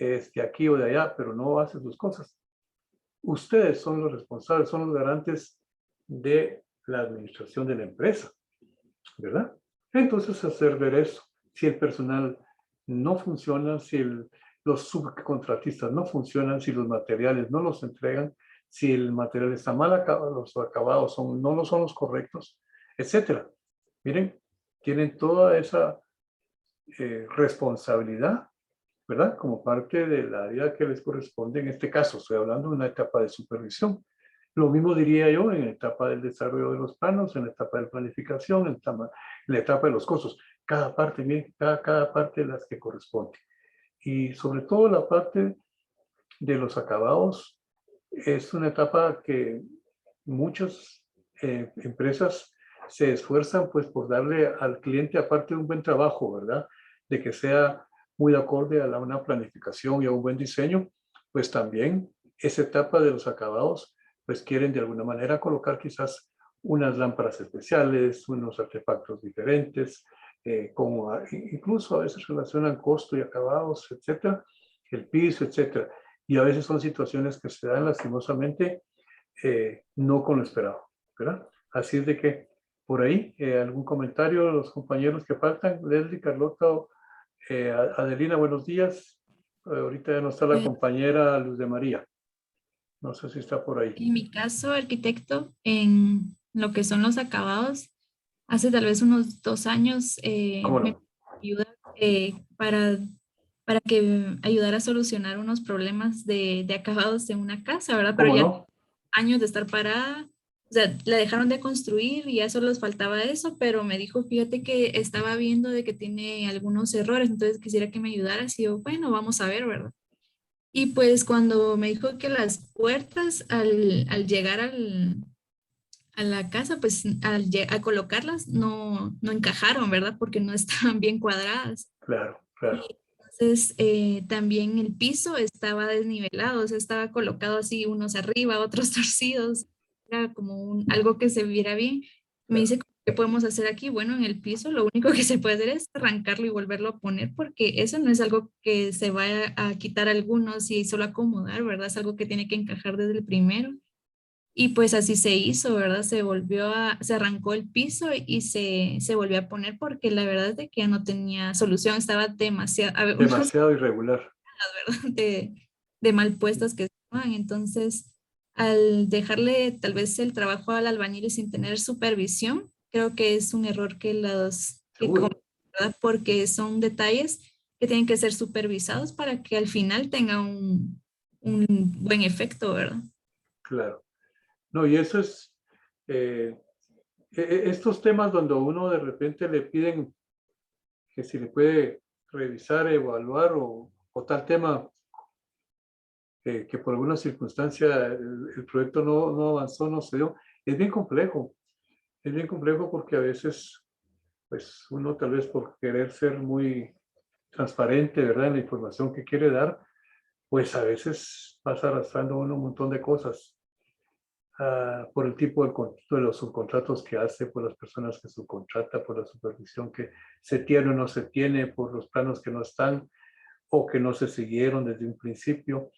es de aquí o de allá, pero no hace sus cosas. Ustedes son los responsables, son los garantes de la administración de la empresa, ¿verdad? Entonces, hacer ver eso. Si el personal no funciona, si los subcontratistas no funcionan, si los materiales no los entregan, si el material está mal acabado, los acabados no son los correctos, etcétera. Miren, tienen toda esa responsabilidad, ¿verdad? Como parte del área que les corresponde. En este caso, estoy hablando de una etapa de supervisión. Lo mismo diría yo en la etapa del desarrollo de los planos, en la etapa de planificación, en la etapa de los costos. Cada parte, miren, cada parte de las que corresponde. Y sobre todo la parte de los acabados es una etapa que muchas empresas se esfuerzan pues por darle al cliente, aparte de un buen trabajo, ¿verdad? De que sea muy acorde a una planificación y a un buen diseño, pues también esa etapa de los acabados, pues quieren de alguna manera colocar quizás unas lámparas especiales, unos artefactos diferentes, incluso a veces relacionan costo y acabados, etcétera, el piso, etcétera. Y a veces son situaciones que se dan lastimosamente no con lo esperado, ¿verdad? Así es de que por ahí, algún comentario, los compañeros que faltan, Leslie, Carlota, Adelina, buenos días. Ahorita ya no está la compañera Luz de María. No sé si está por ahí.
En mi caso, arquitecto, en lo que son los acabados, hace tal vez unos 2 años
¿Cómo
me
no?
ayuda para que ayudara a solucionar unos problemas de acabados en una casa, ¿verdad? Pero
¿Cómo
ya
no?
años de estar parada, o sea, la dejaron de construir y ya solo les faltaba eso, pero me dijo, fíjate que estaba viendo de que tiene algunos errores, entonces quisiera que me ayudaras y yo, bueno, vamos a ver, ¿verdad? Y pues cuando me dijo que las puertas al llegar a la casa, pues al colocarlas no encajaron, ¿verdad? Porque no estaban bien cuadradas.
Claro, claro.
Entonces también el piso estaba desnivelado, o sea, estaba colocado así, unos arriba, otros torcidos. Era como algo que se viera bien. Me dice, ¿qué podemos hacer aquí? Bueno, en el piso lo único que se puede hacer es arrancarlo y volverlo a poner, porque eso no es algo que se vaya a quitar algunos y solo acomodar, ¿verdad? Es algo que tiene que encajar desde el primero. Y pues así se hizo, ¿verdad? Se arrancó el piso y se volvió a poner porque la verdad es de que ya no tenía solución, estaba demasiado, a ver, unos
Demasiado irregular.
de mal puestas que estaban. Entonces, al dejarle tal vez el trabajo al albañil sin tener supervisión, creo que es un error
Seguro.
¿verdad? Porque son detalles que tienen que ser supervisados para que al final tenga un buen efecto, ¿verdad?
Claro. No, y eso es, estos temas donde uno de repente le piden que si le puede revisar, evaluar o tal tema que por alguna circunstancia el proyecto no avanzó, no se dio, es bien complejo. Es bien complejo porque a veces, pues uno tal vez por querer ser muy transparente, ¿verdad? En la información que quiere dar, pues a veces pasa arrastrando uno un montón de cosas por el tipo de los subcontratos que hace, por las personas que subcontrata, por la supervisión que se tiene o no se tiene, por los planos que no están o que no se siguieron desde un principio,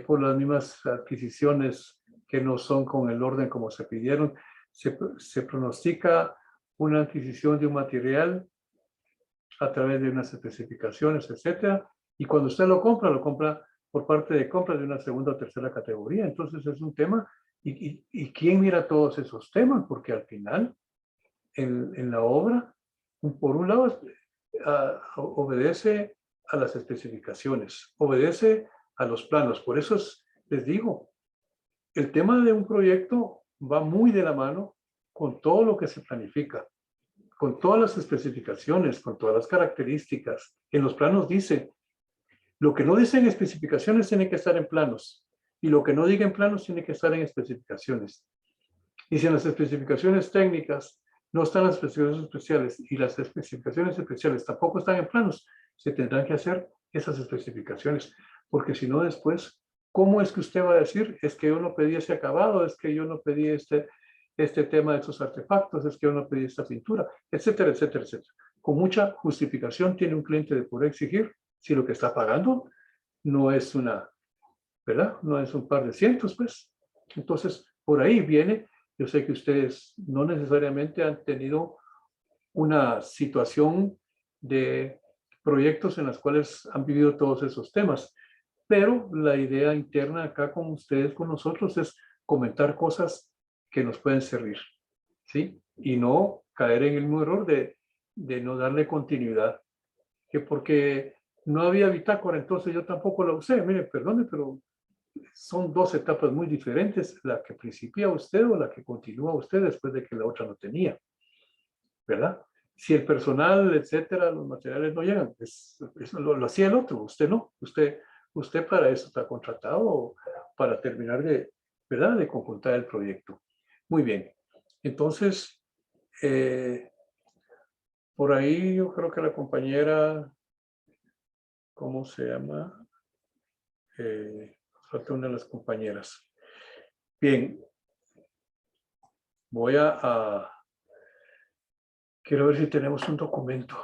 por las mismas adquisiciones que no son con el orden como se pidieron. Se pronostica una adquisición de un material a través de unas especificaciones, etcétera, y cuando usted lo compra por parte de compras de una segunda o tercera categoría. Entonces es un tema, y quién mira todos esos temas, porque al final, en la obra, por un lado, obedece a las especificaciones, obedece a los planos. Por eso les digo, el tema de un proyecto va muy de la mano con todo lo que se planifica, con todas las especificaciones, con todas las características. En los planos dice, lo que no dice en especificaciones tiene que estar en planos, y lo que no diga en planos tiene que estar en especificaciones. Y si en las especificaciones técnicas no están las especificaciones especiales y las especificaciones especiales tampoco están en planos, se tendrán que hacer esas especificaciones, porque si no después, ¿cómo es que usted va a decir? Es que yo no pedí ese acabado, es que yo no pedí este tema de esos artefactos, es que yo no pedí esta pintura, etcétera, etcétera, etcétera. Con mucha justificación tiene un cliente de poder exigir si lo que está pagando no es ¿verdad? No es un par de cientos, pues. Entonces, por ahí viene. Yo sé que ustedes no necesariamente han tenido una situación de proyectos en las cuales han vivido todos esos temas, pero la idea interna acá con ustedes, con nosotros, es comentar cosas que nos pueden servir, ¿sí? Y no caer en el mismo error de no darle continuidad, que porque no había bitácora, entonces yo tampoco la usé. Mire, perdone, pero son dos etapas muy diferentes, la que principia usted o la que continúa usted después de que la otra no tenía, ¿verdad? Si el personal, etcétera, los materiales no llegan, eso lo hacía el otro, usted no. Usted para eso está contratado, para terminar de, ¿verdad?, de conjuntar el proyecto. Muy bien. Entonces, por ahí yo creo que la compañera, ¿cómo se llama? Falta una de las compañeras. Bien. Voy quiero ver si tenemos un documento.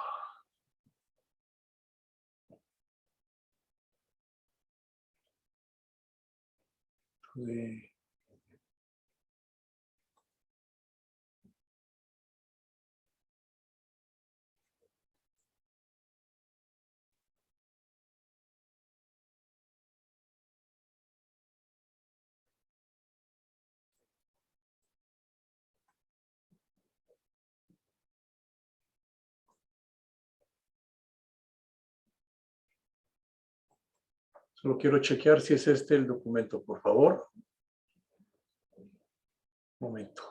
Solo quiero chequear si es este el documento, por favor. Un momento.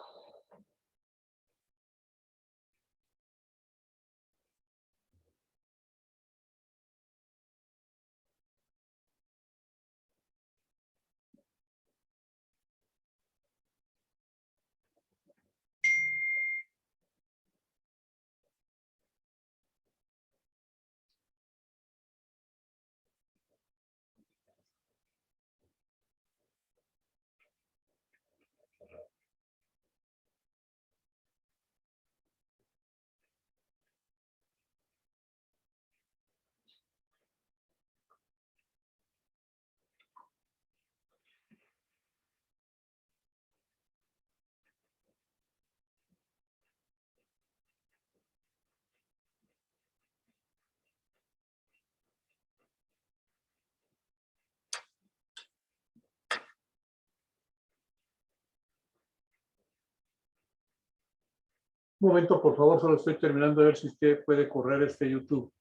Un momento, por favor, solo estoy terminando de ver si usted puede correr este YouTube.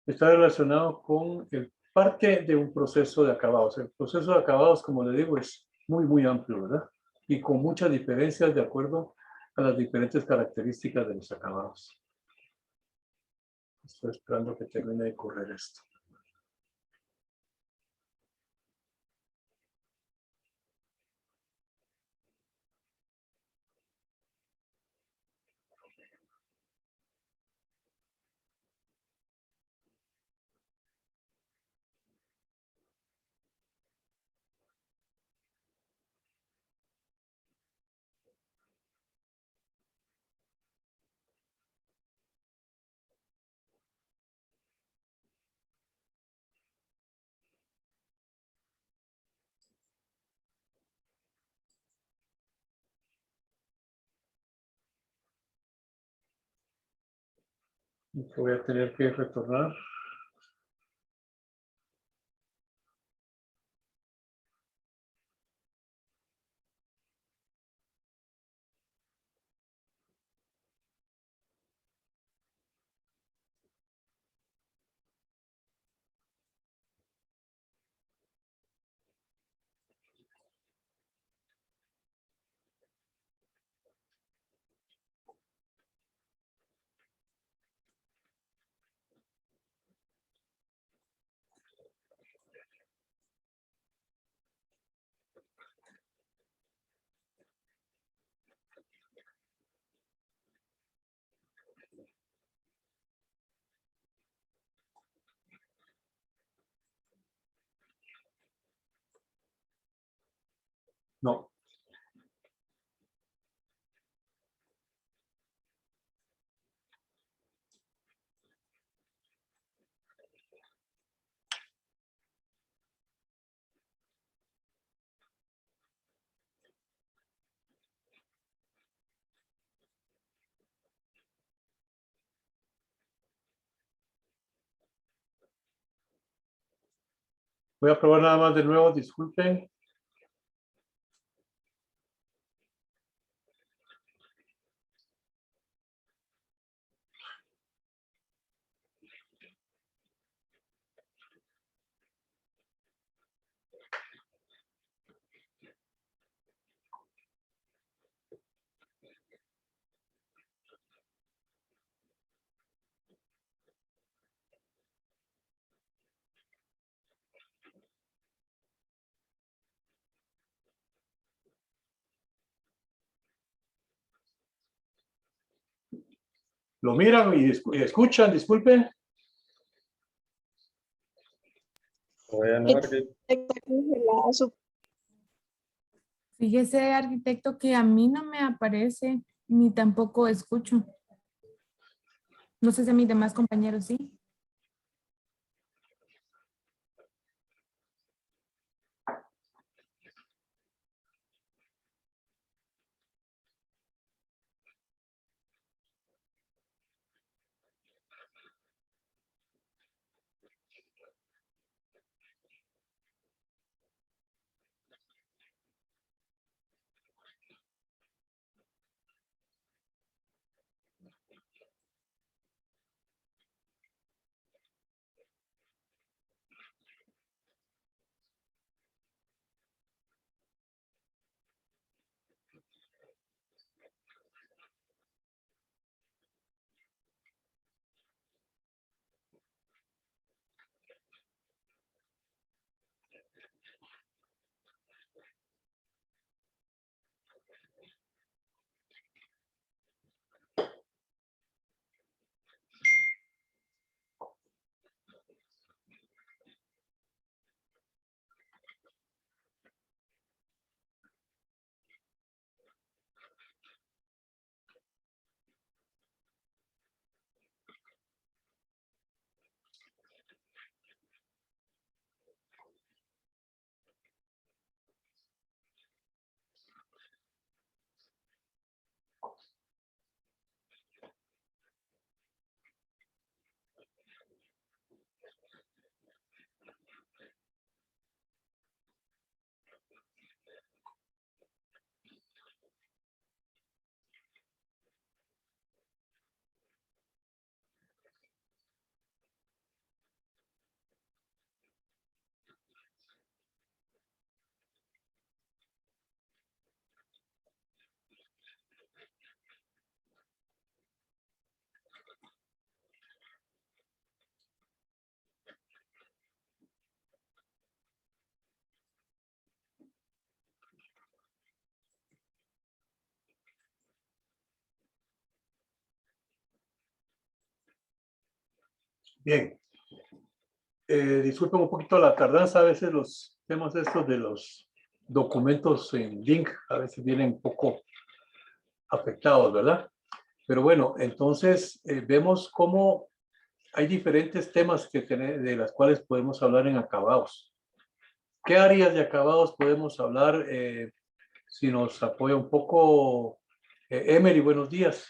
Está relacionado con el parte de un proceso de acabados. El proceso de acabados, como le digo, es muy, muy amplio, ¿verdad? Y con muchas diferencias de acuerdo a las diferentes características de los acabados. Estoy esperando que termine de correr esto. Voy a tener que retornar. No. Voy a probar nada más de nuevo, disculpen. Lo miran y escuchan, disculpen.
Todavía no,
Fíjese, arquitecto, que a mí no me aparece, ni tampoco escucho. No sé si a mis demás compañeros sí.
Bien. Disculpen un poquito la tardanza. A veces los temas estos de los documentos en link a veces vienen un poco afectados, ¿verdad? Pero bueno, entonces vemos cómo hay diferentes temas de las cuales podemos hablar en acabados. ¿Qué áreas de acabados podemos hablar? Si nos apoya un poco Emery, buenos días.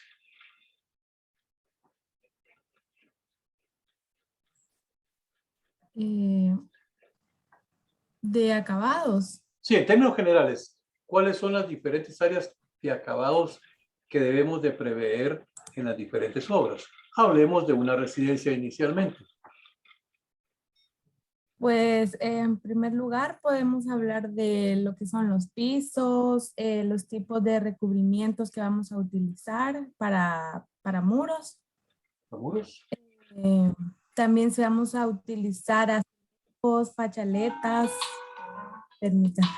De acabados.
Sí, en términos generales, ¿cuáles son las diferentes áreas de acabados que debemos de prever en las diferentes obras? Hablemos de una residencia inicialmente.
Pues en primer lugar podemos hablar de lo que son los pisos, los tipos de recubrimientos que vamos a utilizar para muros.
¿Los muros?
También se vamos a utilizar azulejos, fachaletas. Permítanme.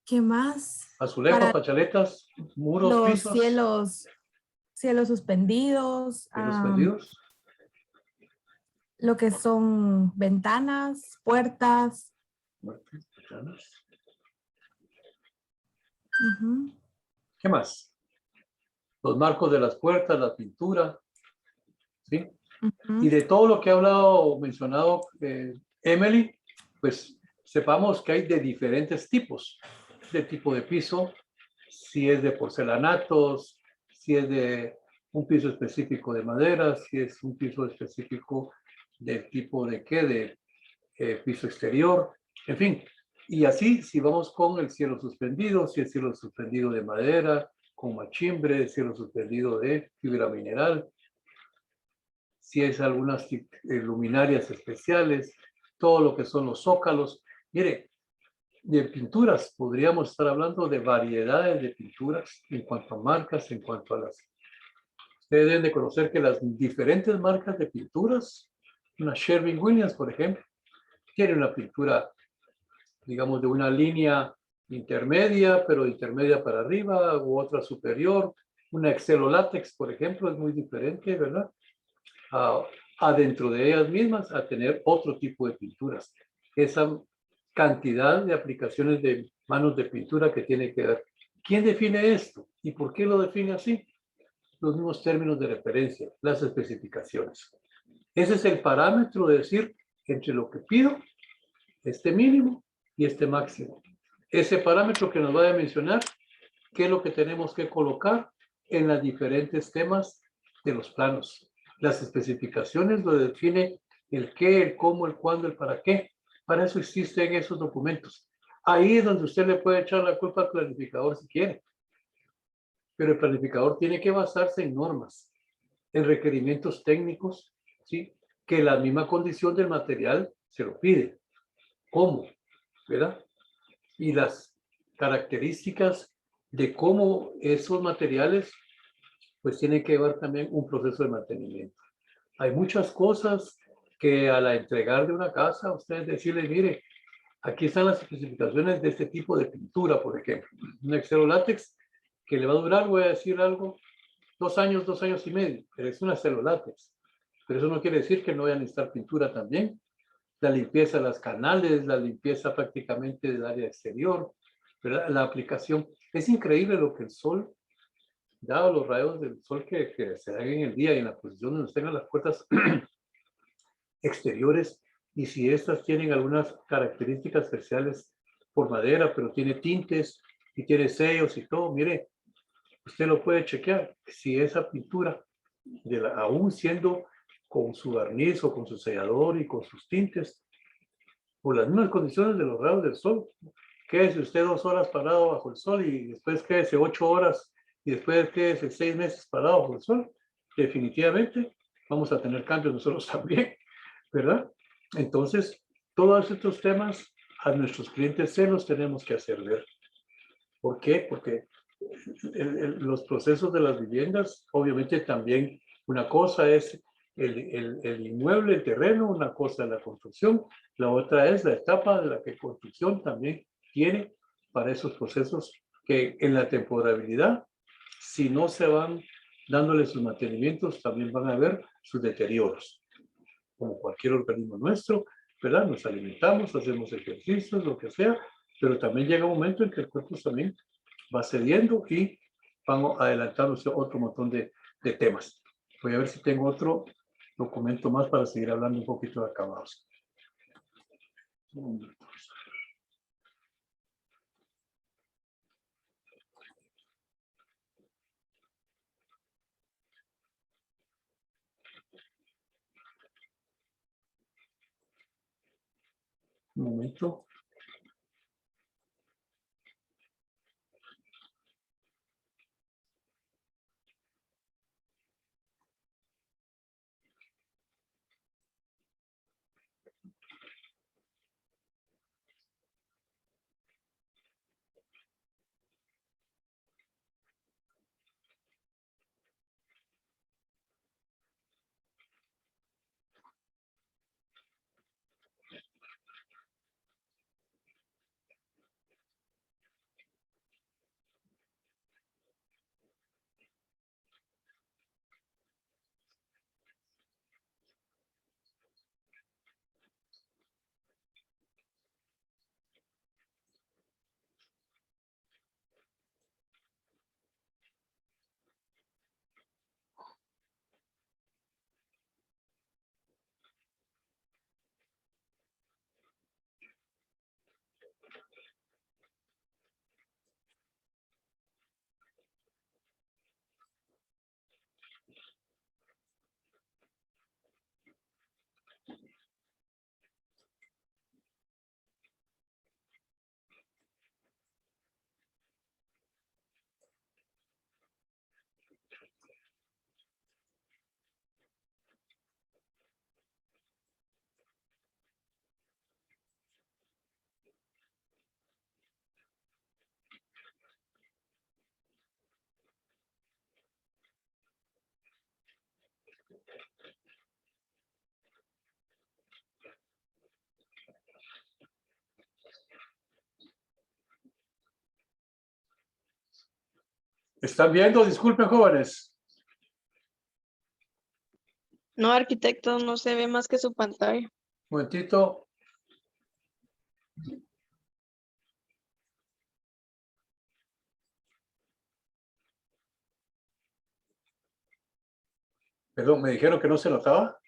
¿Qué más?
Azulejos, fachaletas, muros,
Los
pisos.
cielos suspendidos.
¿Cielos suspendidos?
Lo que son ventanas, puertas.
Ventanas.
Ujú.
¿Qué más? Los marcos de las puertas, la pintura. ¿Sí?
Ujú.
Y de todo lo que ha hablado o mencionado Emily, pues sepamos que hay de diferentes tipos, de tipo de piso, si es de porcelanatos, si es de un piso específico de madera, si es un piso específico del tipo de qué, de piso exterior, en fin. Y así, si vamos con el cielo suspendido, si es cielo suspendido de madera, con machimbre, cielo suspendido de fibra mineral, si es algunas luminarias especiales, todo lo que son los zócalos. Mire, de pinturas, podríamos estar hablando de variedades de pinturas en cuanto a marcas, en cuanto a las... Ustedes deben de conocer que las diferentes marcas de pinturas, una Sherwin-Williams, por ejemplo, tiene una pintura, digamos, de una línea intermedia, pero intermedia para arriba, u otra superior. Una Excel o látex, por ejemplo, es muy diferente, ¿verdad? Adentro de ellas mismas a tener otro tipo de pinturas. Esa cantidad de aplicaciones de manos de pintura que tiene que dar. ¿Quién define esto? ¿Y por qué lo define así? Los mismos términos de referencia, las especificaciones. Ese es el parámetro de decir entre lo que pido, este mínimo y este máximo. Ese parámetro que nos va a mencionar qué es lo que tenemos que colocar en los diferentes temas de los planos. Las especificaciones lo define el qué, el cómo, el cuándo, el para qué. Para eso existen esos documentos. Ahí es donde usted le puede echar la culpa al planificador si quiere. Pero el planificador tiene que basarse en normas, en requerimientos técnicos, ¿sí? Que la misma condición del material se lo pide. ¿Cómo? ¿Verdad? Y las características de cómo esos materiales pues tienen que llevar también un proceso de mantenimiento. Hay muchas cosas que a la entregar de una casa, ustedes decirle, mire, aquí están las especificaciones de este tipo de pintura, por ejemplo. Un Excel látex que le va a durar, voy a decir algo, 2 años y medio, pero es una látex. Pero eso no quiere decir que no vaya a necesitar pintura también. La limpieza de las canales, la limpieza prácticamente del área exterior, ¿verdad? La aplicación. Es increíble lo que el sol, dado los rayos del sol que se dan en el día y en la posición donde tengan las puertas exteriores, y si estas tienen algunas características especiales por madera, pero tiene tintes y tiene sellos y todo, mire, usted lo puede chequear. Si esa pintura, aún siendo con su barniz o con su sellador y con sus tintes, por las mismas condiciones de los rayos del sol, quédese usted 2 horas parado bajo el sol y después quédese 8 horas y después quédese 6 meses parado bajo el sol, definitivamente vamos a tener cambios nosotros también, ¿verdad? Entonces, todos estos temas a nuestros clientes se los tenemos que hacer ver. ¿Por qué? Porque los procesos de las viviendas, obviamente también una cosa es el inmueble, el terreno, una cosa es la construcción, la otra es la etapa de la que construcción también tiene para esos procesos que en la temporalidad, si no se van dándole sus mantenimientos, también van a haber sus deterioros. Como cualquier organismo nuestro, ¿verdad? Nos alimentamos, hacemos ejercicios, lo que sea, pero también llega un momento en que el cuerpo también va cediendo y vamos adelantándose otro montón de temas. Voy a ver si tengo otro documento más para seguir hablando un poquito de acabados. Un momento. ¿Están viendo? Disculpen, jóvenes.
No, arquitecto, no se ve más que su pantalla.
Un momentito. Perdón, me dijeron que no se notaba.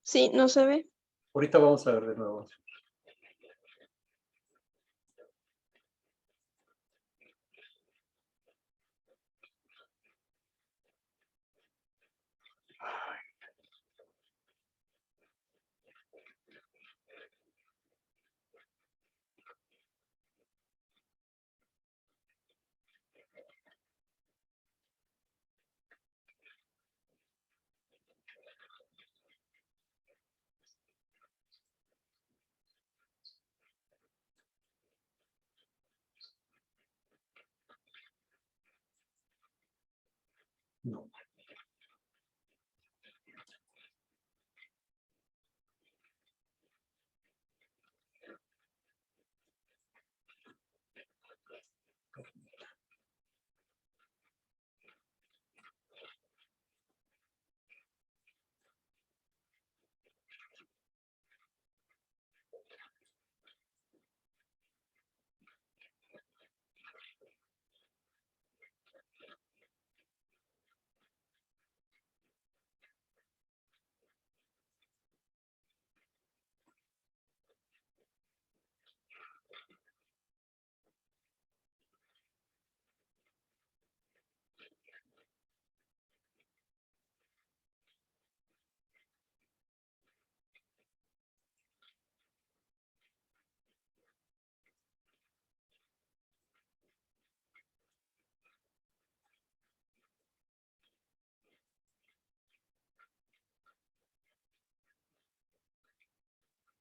Sí, no se ve.
Ahorita vamos a ver de nuevo. No.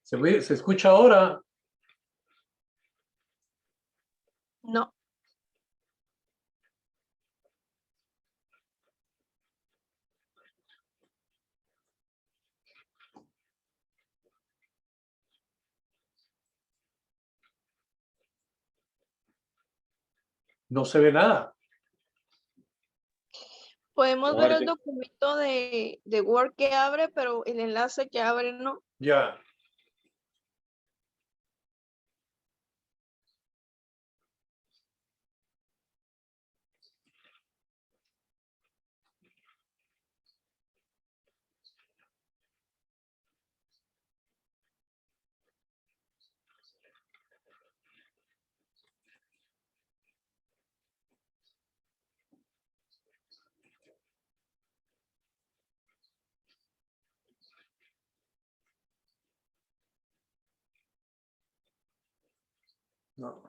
¿Se escucha ahora?
No.
No se ve nada.
Podemos
No,
ver el
arqui-
documento de Word que abre, pero el enlace que abre no.
Ya. No.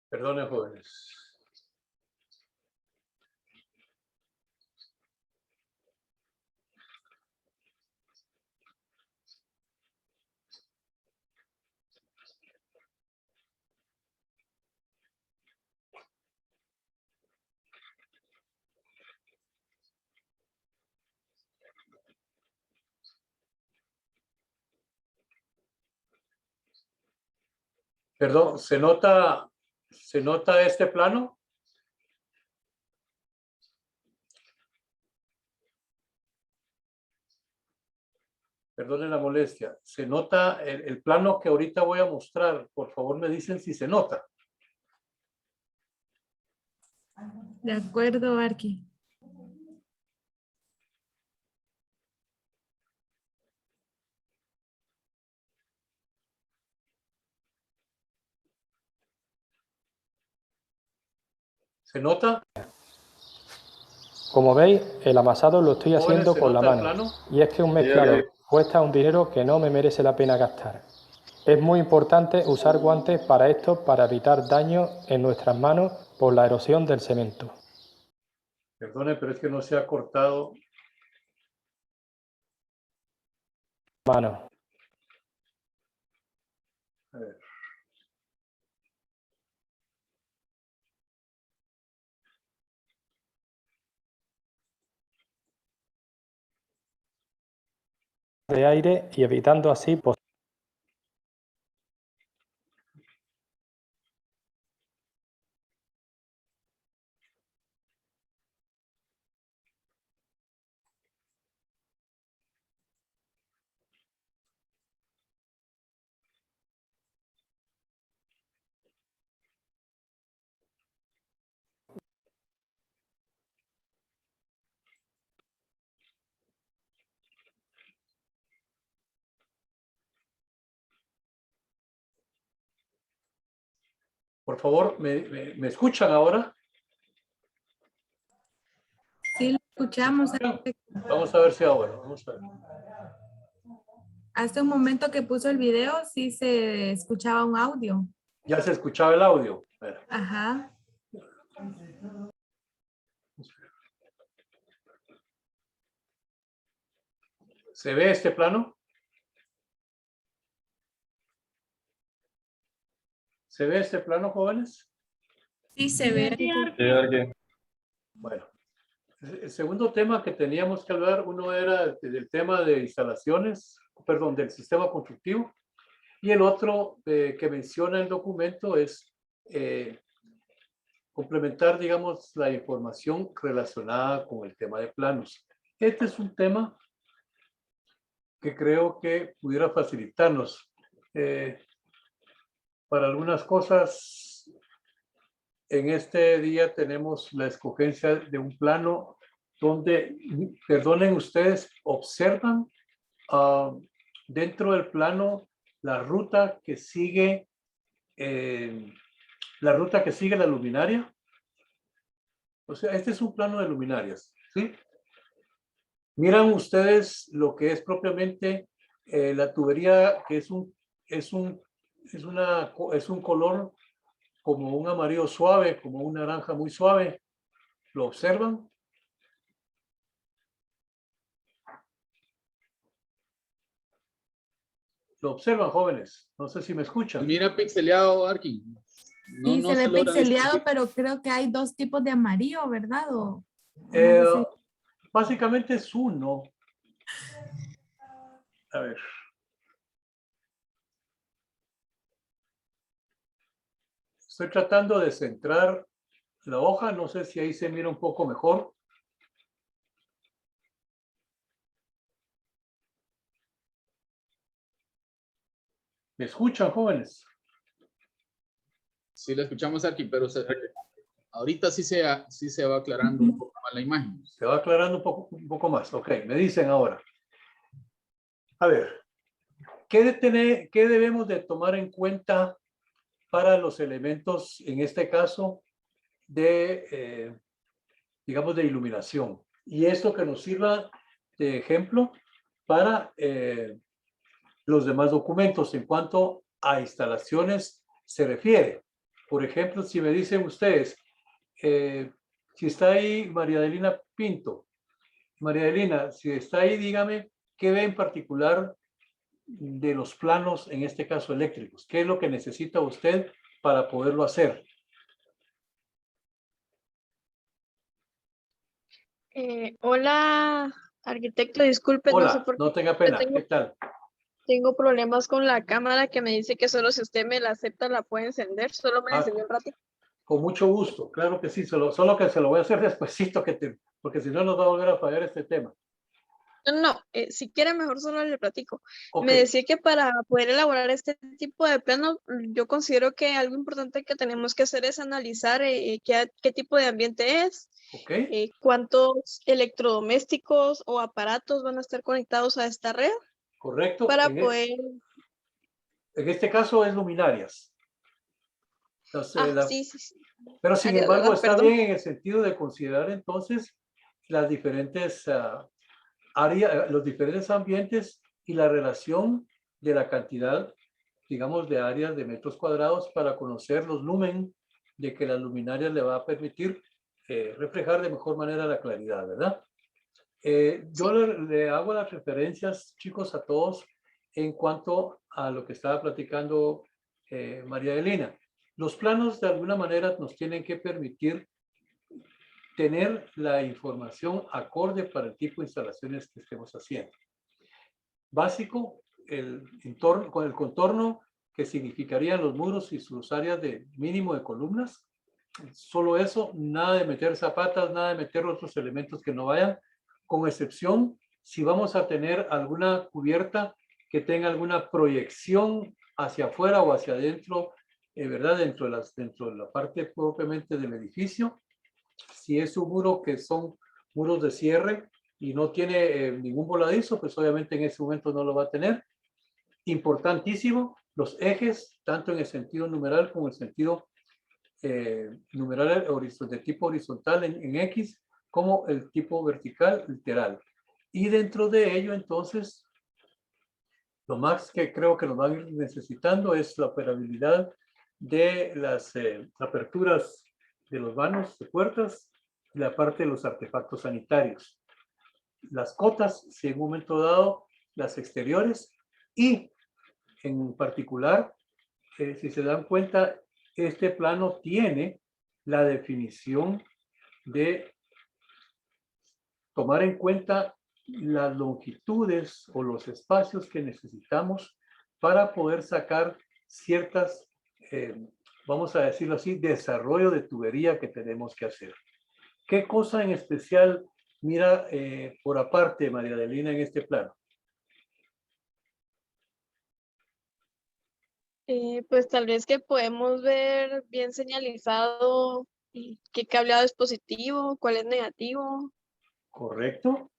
Perdonen, jóvenes. Perdón, se nota este plano? Perdonen la molestia. ¿Se nota el plano que ahorita voy a mostrar? Por favor, me dicen si se nota.
De acuerdo, Arqui.
¿Se nota?
Como veis, el amasado lo estoy
Jóvenes,
haciendo
¿se
con la
nota el
mano.
plano?
Y es que un mezclador cuesta un dinero que no me merece la pena gastar. Es muy importante usar guantes para esto para evitar daño en nuestras manos por la erosión del cemento.
Perdone, pero es que no se ha cortado
manos.
A ver.
De aire y evitando así
Por favor, ¿me escuchan ahora?
Sí, lo escuchamos.
Vamos a ver si ahora. Vamos a ver.
Hace un momento que puso el video, sí se escuchaba un audio.
Ya se escuchaba el audio. A ver.
Ajá.
¿Se ve este plano? ¿Se ve este plano, jóvenes?
Sí, se ve.
Sí, alguien.
Bueno, el segundo tema que teníamos que hablar, uno era del tema de instalaciones, perdón, del sistema constructivo, y el otro que menciona el documento es complementar, digamos, la información relacionada con el tema de planos. Este es un tema que creo que pudiera facilitarnos. Para algunas cosas, en este día tenemos la escogencia de un plano donde, perdonen ustedes, observan dentro del plano la ruta que sigue la luminaria. O sea, este es un plano de luminarias, ¿sí? Miran ustedes lo que es propiamente la tubería, que es un color como un amarillo suave, como un naranja muy suave. ¿Lo observan? ¿Lo observan, jóvenes? No sé si me escuchan.
Mira pixeleado, Arki. No,
Sí,
no
se ve
logra
pixeleado,
distinguir.
pero creo que hay dos tipos de amarillo, ¿verdad?
Básicamente es uno. A ver. Estoy tratando de centrar la hoja. No sé si ahí se mira un poco mejor. ¿Me escuchan, jóvenes?
Sí, la escuchamos aquí, pero ahorita sí se va aclarando un poco más la imagen.
Se va aclarando un poco más. Ok, me dicen ahora. A ver, ¿qué debemos de tomar en cuenta para los elementos, en este caso, de, digamos, de iluminación? Y esto que nos sirva de ejemplo para los demás documentos en cuanto a instalaciones se refiere. Por ejemplo, si me dicen ustedes, si está ahí María Adelina Pinto. María Adelina, si está ahí, dígame, ¿qué ve en particular de los planos, en este caso eléctricos? ¿Qué es lo que necesita usted para poderlo hacer?
Hola, arquitecto, disculpe, no sé
Hola,
por
no
qué
tenga pena, ¿qué tal?
tengo problemas con la cámara que me dice que solo si usted me la acepta la puede encender, solo me la encendió un ratito.
Con mucho gusto, claro que sí, solo que se lo voy a hacer despuesito, porque si no nos va a volver a fallar este tema.
No, si quiere mejor solo le platico.
Ok.
Me decía que para poder elaborar este tipo de plano, yo considero que algo importante que tenemos que hacer es analizar qué tipo de ambiente es,
Ok.
Cuántos electrodomésticos o aparatos van a estar conectados a esta red
Correcto.
para poder...
En este caso es luminarias. Entonces,
sí, sí, sí.
pero sin
Área,
embargo está
perdón.
bien en el sentido de considerar entonces las diferentes áreas, los diferentes ambientes y la relación de la cantidad, digamos, de áreas de metros cuadrados para conocer los lumen de que las luminarias le va a permitir reflejar de mejor manera la claridad, ¿verdad? Yo le hago las referencias, chicos, a todos en cuanto a lo que estaba platicando María Elena. Los planos de alguna manera nos tienen que permitir tener la información acorde para el tipo de instalaciones que estemos haciendo. Básico, el entorno, con el contorno que significarían los muros y sus áreas de mínimo de columnas. Solo eso, nada de meter zapatas, nada de meter otros elementos que no vayan, con excepción si vamos a tener alguna cubierta que tenga alguna proyección hacia afuera o hacia adentro, ¿verdad? Dentro de la parte propiamente del edificio. Si es un muro que son muros de cierre y no tiene ningún voladizo, pues obviamente en ese momento no lo va a tener. Importantísimo, los ejes, tanto en el sentido numeral como en el sentido numeral de tipo horizontal en X, como el tipo vertical literal. Y dentro de ello, entonces, lo más que creo que nos van a ir necesitando es la operabilidad de las aperturas de los vanos de puertas y la parte de los artefactos sanitarios. Las cotas, si en un momento dado, las exteriores y en particular, si se dan cuenta, este plano tiene la definición de tomar en cuenta las longitudes o los espacios que necesitamos para poder sacar ciertas, vamos a decirlo así, desarrollo de tubería que tenemos que hacer. ¿Qué cosa en especial mira por aparte, María Adelina, en este plano?
Pues tal vez que podemos ver bien señalizado qué cableado es positivo, cuál es negativo,
¿Correcto?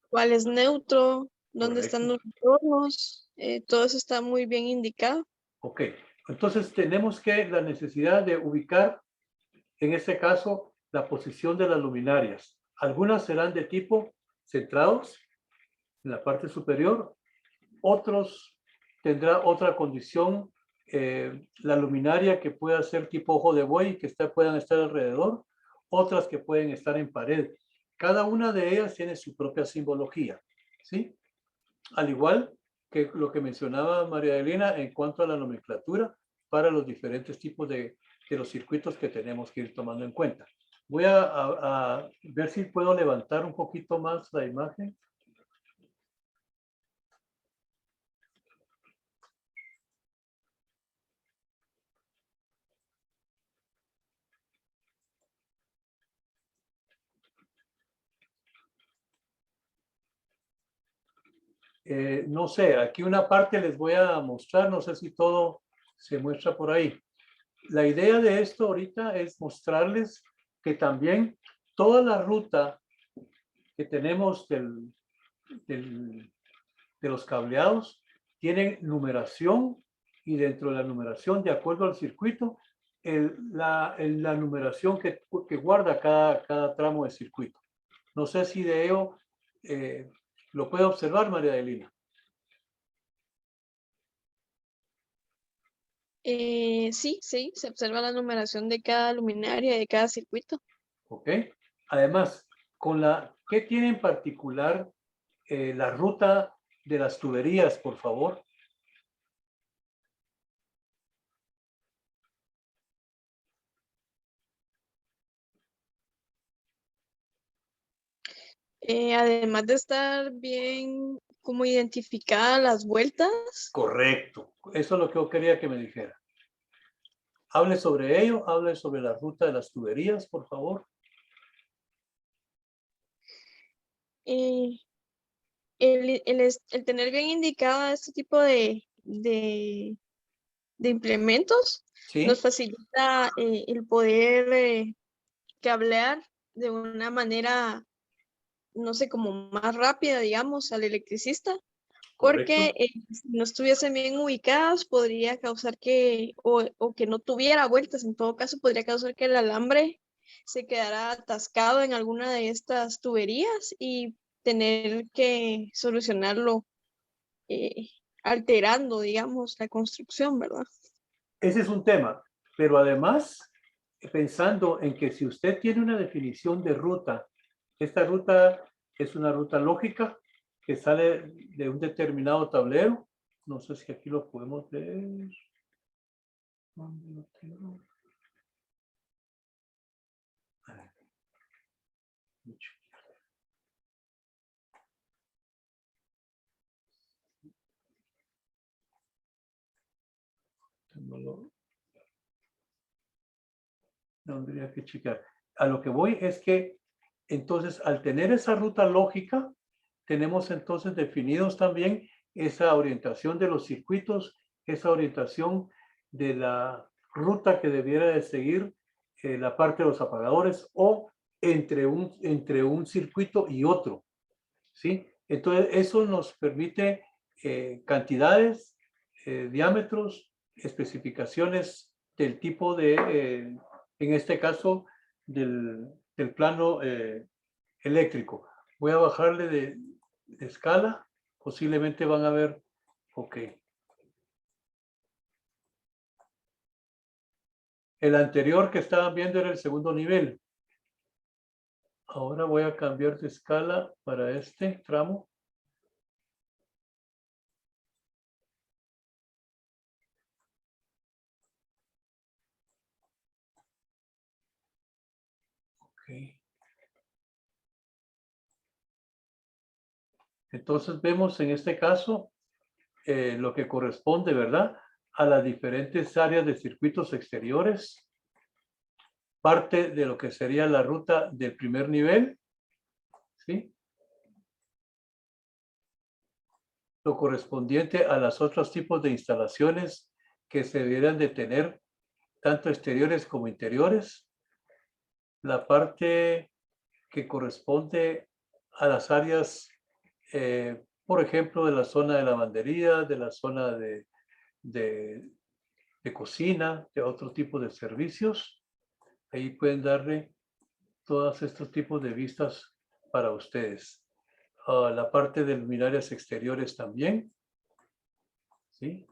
cuál es neutro, dónde
Correcto.
están los retornos, todo eso está muy bien indicado.
Ok, entonces tenemos que la necesidad de ubicar, en este caso, la posición de las luminarias. Algunas serán de tipo centrados en la parte superior, otros tendrá otra condición, la luminaria que pueda ser tipo ojo de buey, que puedan estar alrededor, otras que pueden estar en pared. Cada una de ellas tiene su propia simbología, ¿sí? Al igual que lo que mencionaba María Elena en cuanto a la nomenclatura para los diferentes tipos de los circuitos que tenemos que ir tomando en cuenta. Voy a ver si puedo levantar un poquito más la imagen. No sé, aquí una parte les voy a mostrar, no sé si todo se muestra por ahí. La idea de esto ahorita es mostrarles que también toda la ruta que tenemos de los cableados tiene numeración y dentro de la numeración, de acuerdo al circuito, la numeración que guarda cada tramo de circuito. No sé si de ello lo puede observar, María Adelina.
Sí, se observa la numeración de cada luminaria, de cada circuito.
Ok. Además, ¿qué tiene en particular la ruta de las tuberías, por favor?
Además de estar bien como identificadas las vueltas.
Correcto. Eso es lo que yo quería que me dijera. Hable sobre ello, hable sobre la ruta de las tuberías, por favor.
El tener bien indicado este tipo de implementos
¿Sí?
nos facilita el poder cablear de una manera, no sé, como más rápida, digamos, al electricista, porque si no estuviesen bien ubicadas podría causar que, o que no tuviera vueltas, en todo caso podría causar que el alambre se quedara atascado en alguna de estas tuberías y tener que solucionarlo alterando, digamos, la construcción, ¿verdad?
Ese es un tema, pero además, pensando en que si usted tiene una definición de ruta, esta ruta es una ruta lógica que sale de un determinado tablero No sé si aquí lo podemos ver. ¿Dónde lo tengo? A ver. Tendría que checar. A lo que voy es que entonces al tener esa ruta lógica, tenemos entonces definidos también esa orientación de los circuitos, esa orientación de la ruta que debiera de seguir la parte de los apagadores o entre un circuito y otro, ¿sí? Entonces eso nos permite cantidades, diámetros, especificaciones del tipo de, en este caso, del plano eléctrico. Voy a bajarle de escala, posiblemente van a ver, ok. El anterior que estaban viendo era el segundo nivel. Ahora voy a cambiar de escala para este tramo. Ok. Entonces vemos en este caso lo que corresponde, ¿verdad? A las diferentes áreas de circuitos exteriores, parte de lo que sería la ruta del primer nivel, ¿sí? Lo correspondiente a los otros tipos de instalaciones que se debieran de tener, tanto exteriores como interiores, la parte que corresponde a las áreas, por ejemplo, de la zona de lavandería, de la zona de cocina, de otro tipo de servicios. Ahí pueden darle todos estos tipos de vistas para ustedes. La parte de luminarias exteriores también. ¿Sí?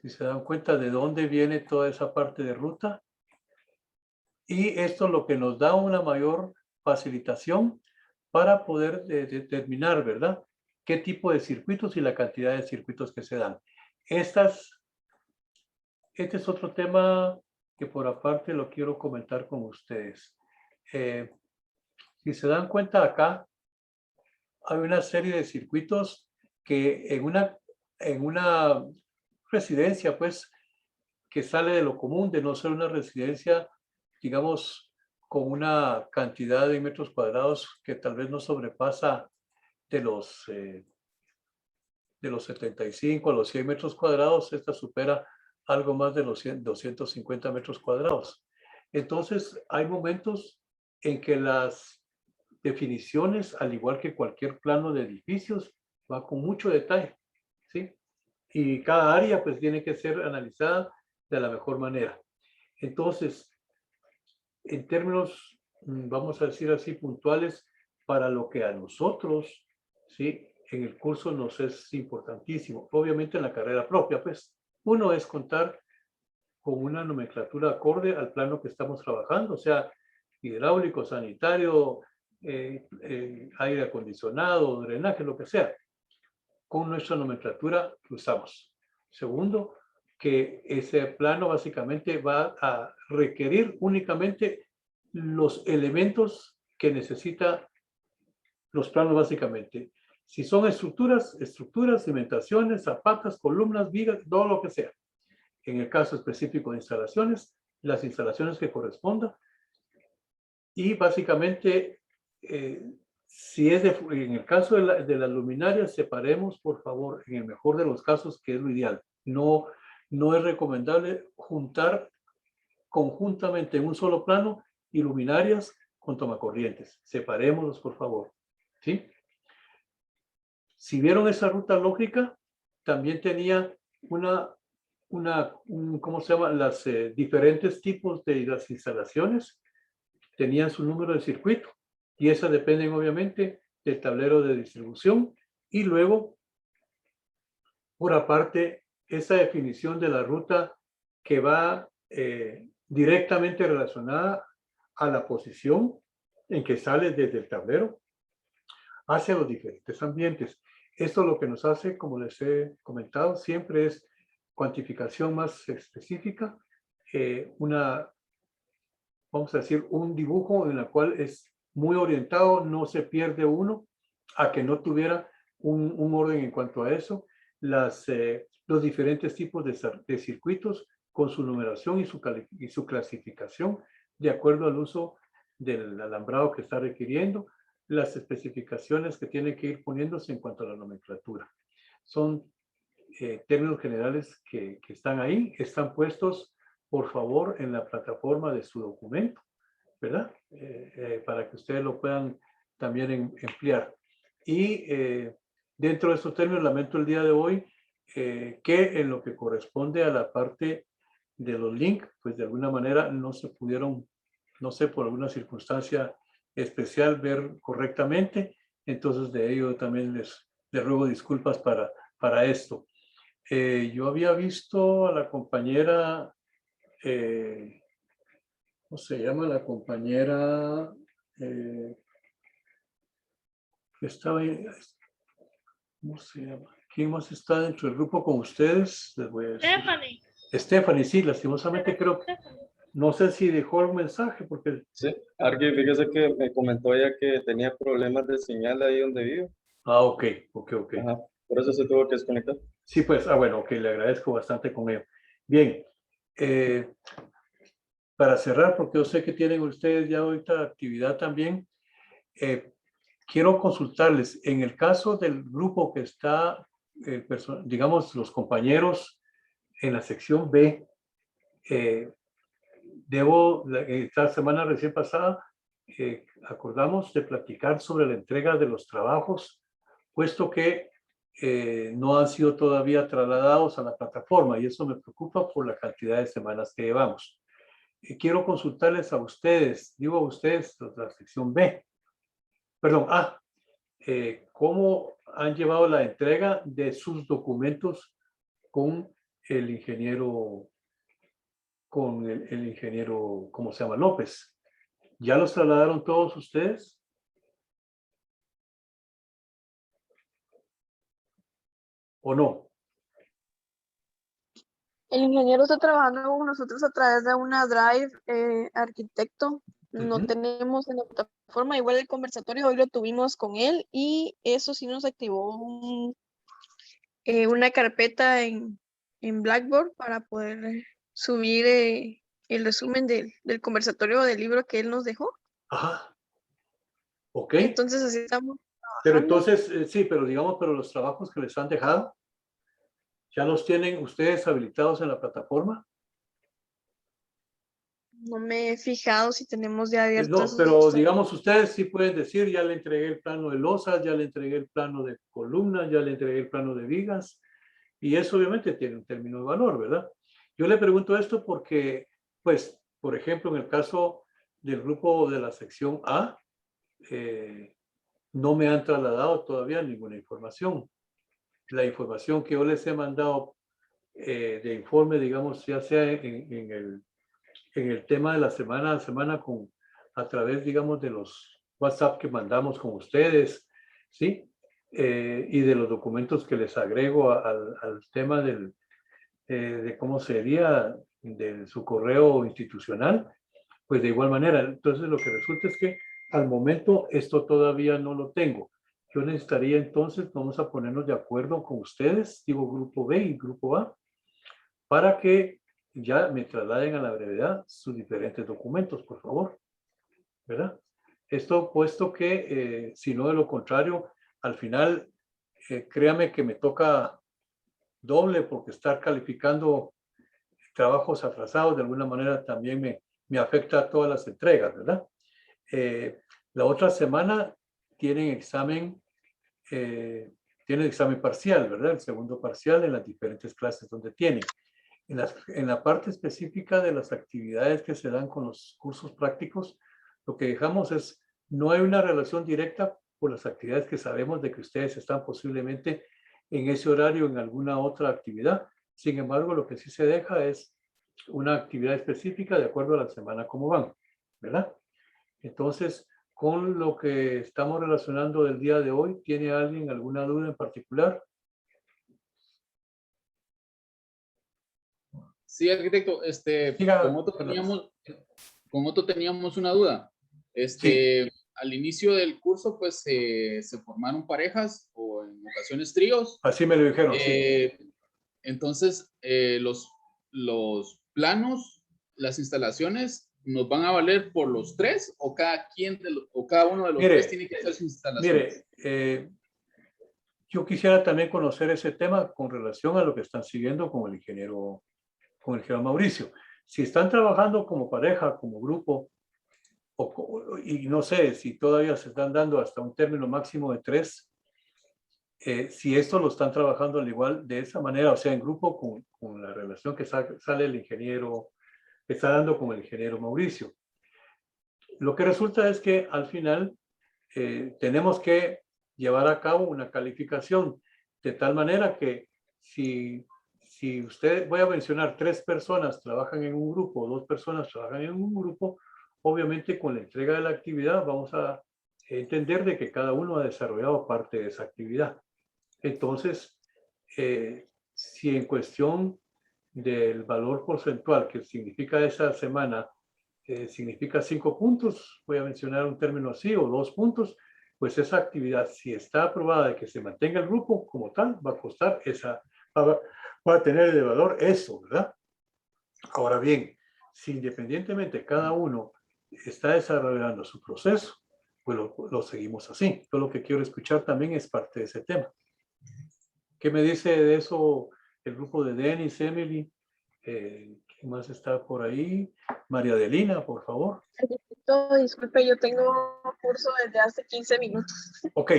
Si se dan cuenta de dónde viene toda esa parte de ruta. Y esto es lo que nos da una mayor facilitación para poder determinar, ¿verdad?, qué tipo de circuitos y la cantidad de circuitos que se dan. Este es otro tema que por aparte lo quiero comentar con ustedes. Si se dan cuenta acá, hay una serie de circuitos que en una residencia, pues, que sale de lo común de no ser una residencia, digamos, con una cantidad de metros cuadrados que tal vez no sobrepasa de los 75 a los 100 metros cuadrados, esta supera algo más de los 250 metros cuadrados. Entonces, hay momentos en que las definiciones, al igual que cualquier plano de edificios, va con mucho detalle, ¿sí? Y cada área, pues, tiene que ser analizada de la mejor manera. Entonces, en términos, vamos a decir así, puntuales, para lo que a nosotros, ¿sí?, en el curso nos es importantísimo. Obviamente en la carrera propia, pues, uno es contar con una nomenclatura acorde al plano que estamos trabajando, o sea, hidráulico, sanitario, aire acondicionado, drenaje, lo que sea, con nuestra nomenclatura que usamos. Segundo, que ese plano básicamente va a requerir únicamente los elementos que necesita los planos básicamente. Si son estructuras, cimentaciones, zapatas, columnas, vigas, todo lo que sea. En el caso específico de instalaciones, las instalaciones que correspondan. Y básicamente, si es en el caso de las luminarias, separemos, por favor, en el mejor de los casos, que es lo ideal. No es recomendable juntar conjuntamente en un solo plano y luminarias con tomacorrientes. Separémoslos, por favor. ¿Sí? Si vieron esa ruta lógica, también tenía ¿cómo se llama? Las diferentes tipos de las instalaciones tenían su número de circuito y esas dependen obviamente del tablero de distribución y luego, por aparte, esa definición de la ruta que va directamente relacionada a la posición en que sale desde el tablero hacia los diferentes ambientes. Esto lo que nos hace, como les he comentado, siempre es cuantificación más específica, vamos a decir, un dibujo en el cual es muy orientado, no se pierde uno, a que no tuviera un orden en cuanto a eso, los diferentes tipos de circuitos con su numeración y su clasificación de acuerdo al uso del alambrado que está requiriendo, las especificaciones que tienen que ir poniéndose en cuanto a la nomenclatura. Son términos generales que están ahí, están puestos, por favor, en la plataforma de su documento, ¿verdad? Para que ustedes lo puedan también emplear. Y dentro de estos términos, lamento el día de hoy que en lo que corresponde a la parte de los links, pues de alguna manera no se pudieron, no sé, por alguna circunstancia especial ver correctamente. Entonces de ello también les ruego disculpas para esto. Yo había visto a la compañera, ¿cómo se llama? La compañera que estaba ahí, ¿cómo se llama? ¿Quién más está dentro del grupo con ustedes? Les voy a decir.
Stephanie.
Stephanie, sí, lastimosamente creo que, no sé si dejó un mensaje porque...
Sí, Arqui, fíjese que me comentó ella que tenía problemas de señal ahí donde vive.
Ah, ok.
Ajá, por eso se tuvo que desconectar.
Sí, pues, bueno, ok, le agradezco bastante con ello. Bien, para cerrar, porque yo sé que tienen ustedes ya ahorita actividad también, quiero consultarles, en el caso del grupo que está, digamos, los compañeros en la sección B, esta semana recién pasada, acordamos de platicar sobre la entrega de los trabajos, puesto que no han sido todavía trasladados a la plataforma y eso me preocupa por la cantidad de semanas que llevamos. Quiero consultarles a ustedes, digo a ustedes, la sección B, perdón, A, cómo han llevado la entrega de sus documentos con el ingeniero, el ingeniero, ¿cómo se llama? López. ¿Ya los trasladaron todos ustedes? ¿O no?
El ingeniero está trabajando con nosotros a través de una Drive arquitecto. No
Ujú.
tenemos en la plataforma, igual el conversatorio hoy lo tuvimos con él y eso sí nos activó una carpeta en Blackboard para poder subir el resumen del conversatorio o del libro que él nos dejó.
Ajá. Ok.
Entonces así estamos
Pero
trabajando.
entonces, sí, pero digamos, pero los trabajos que les han dejado, ¿ya los tienen ustedes habilitados en la plataforma?
No me he fijado si tenemos ya abiertos
No, pero
esos.
digamos, ustedes sí pueden decir, ya le entregué el plano de losas, ya le entregué el plano de columnas, ya le entregué el plano de vigas, y eso obviamente tiene un término de valor, ¿verdad? Yo le pregunto esto porque, pues, por ejemplo, en el caso del grupo de la sección A, no me han trasladado todavía ninguna información. La información que yo les he mandado de informe, digamos, ya sea en el tema de la semana a semana a través, digamos, de los WhatsApp que mandamos con ustedes, ¿sí? Y de los documentos que les agrego al tema de cómo sería de su correo institucional, pues de igual manera. Entonces lo que resulta es que al momento esto todavía no lo tengo. Yo necesitaría entonces, vamos a ponernos de acuerdo con ustedes, digo grupo B y grupo A, para que ya me trasladen a la brevedad sus diferentes documentos, por favor, ¿verdad? Esto puesto que, si no de lo contrario, al final, créame que me toca doble porque estar calificando trabajos atrasados de alguna manera también me afecta a todas las entregas, ¿verdad? La otra semana tienen examen parcial, ¿verdad? El segundo parcial en las diferentes clases donde tienen. En la parte específica de las actividades que se dan con los cursos prácticos, lo que dejamos es, no hay una relación directa por las actividades que sabemos de que ustedes están posiblemente en ese horario en alguna otra actividad. Sin embargo, lo que sí se deja es una actividad específica de acuerdo a la semana como van, ¿verdad? Entonces, con lo que estamos relacionando del día de hoy? ¿Tiene alguien alguna duda en particular?
Sí, arquitecto,
Siga,
con Otto teníamos una duda.
Sí.
Al inicio del curso, pues se formaron parejas o en ocasiones tríos.
Así me lo dijeron, sí.
Entonces, los planos, las instalaciones, ¿nos van a valer por los tres o cada uno de los tres tiene que hacer sus instalaciones?
Mire, yo quisiera también conocer ese tema con relación a lo que están siguiendo con el ingeniero Mauricio. Si están trabajando como pareja, como grupo, y no sé si todavía se están dando hasta un término máximo de 3, si esto lo están trabajando al igual de esa manera, o sea, en grupo con la relación que sale el ingeniero, que está dando con el ingeniero Mauricio. Lo que resulta es que al final tenemos que llevar a cabo una calificación de tal manera que si usted, voy a mencionar 3 personas trabajan en un grupo, 2 personas trabajan en un grupo, obviamente con la entrega de la actividad vamos a entender de que cada uno ha desarrollado parte de esa actividad. Entonces, si en cuestión del valor porcentual que significa esa semana, significa 5 puntos, voy a mencionar un término así, o 2 puntos, pues esa actividad, si está aprobada de que se mantenga el grupo como tal, va a costar va a tener de valor eso, ¿verdad? Ahora bien, si independientemente cada uno está desarrollando su proceso, pues lo seguimos así. Yo lo que quiero escuchar también es parte de ese tema. ¿Qué me dice de eso el grupo de Denis, Emily? ¿Quién más está por ahí? María Adelina, por favor.
Disculpe, yo tengo curso desde hace 15 minutos.
Ok,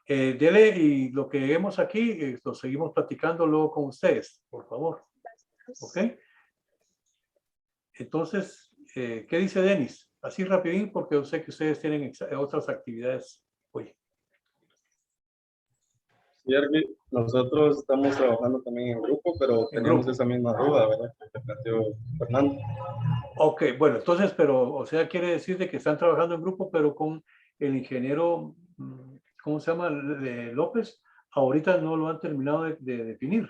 dele, y lo que vemos aquí lo seguimos platicando luego con ustedes, por favor. Ok. Entonces, ¿qué dice Denis? Así rapidín, porque yo sé que ustedes tienen otras actividades hoy.
Sí, nosotros estamos trabajando también en grupo, pero teníamos esa misma duda, ¿verdad? Que planteó Fernando.
Ok, bueno, entonces, pero, o sea, quiere decir de que están trabajando en grupo, pero con el ingeniero, ¿cómo se llama? De López, ahorita no lo han terminado de definir.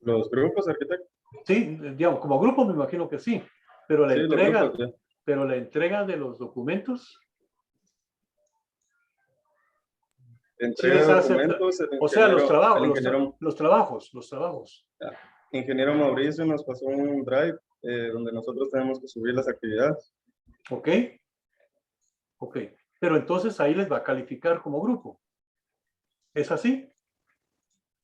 ¿Los grupos, arquitecto?
Sí, digamos, como grupo me imagino que sí, pero la
Sí,
entrega,
los grupos,
pero la entrega de los documentos.
Entrega de documentos,
o sea, los trabajos.
Ingeniero Mauricio nos pasó un drive donde nosotros tenemos que subir las actividades.
Ok. Ok. Pero entonces ahí les va a calificar como grupo. ¿Es así?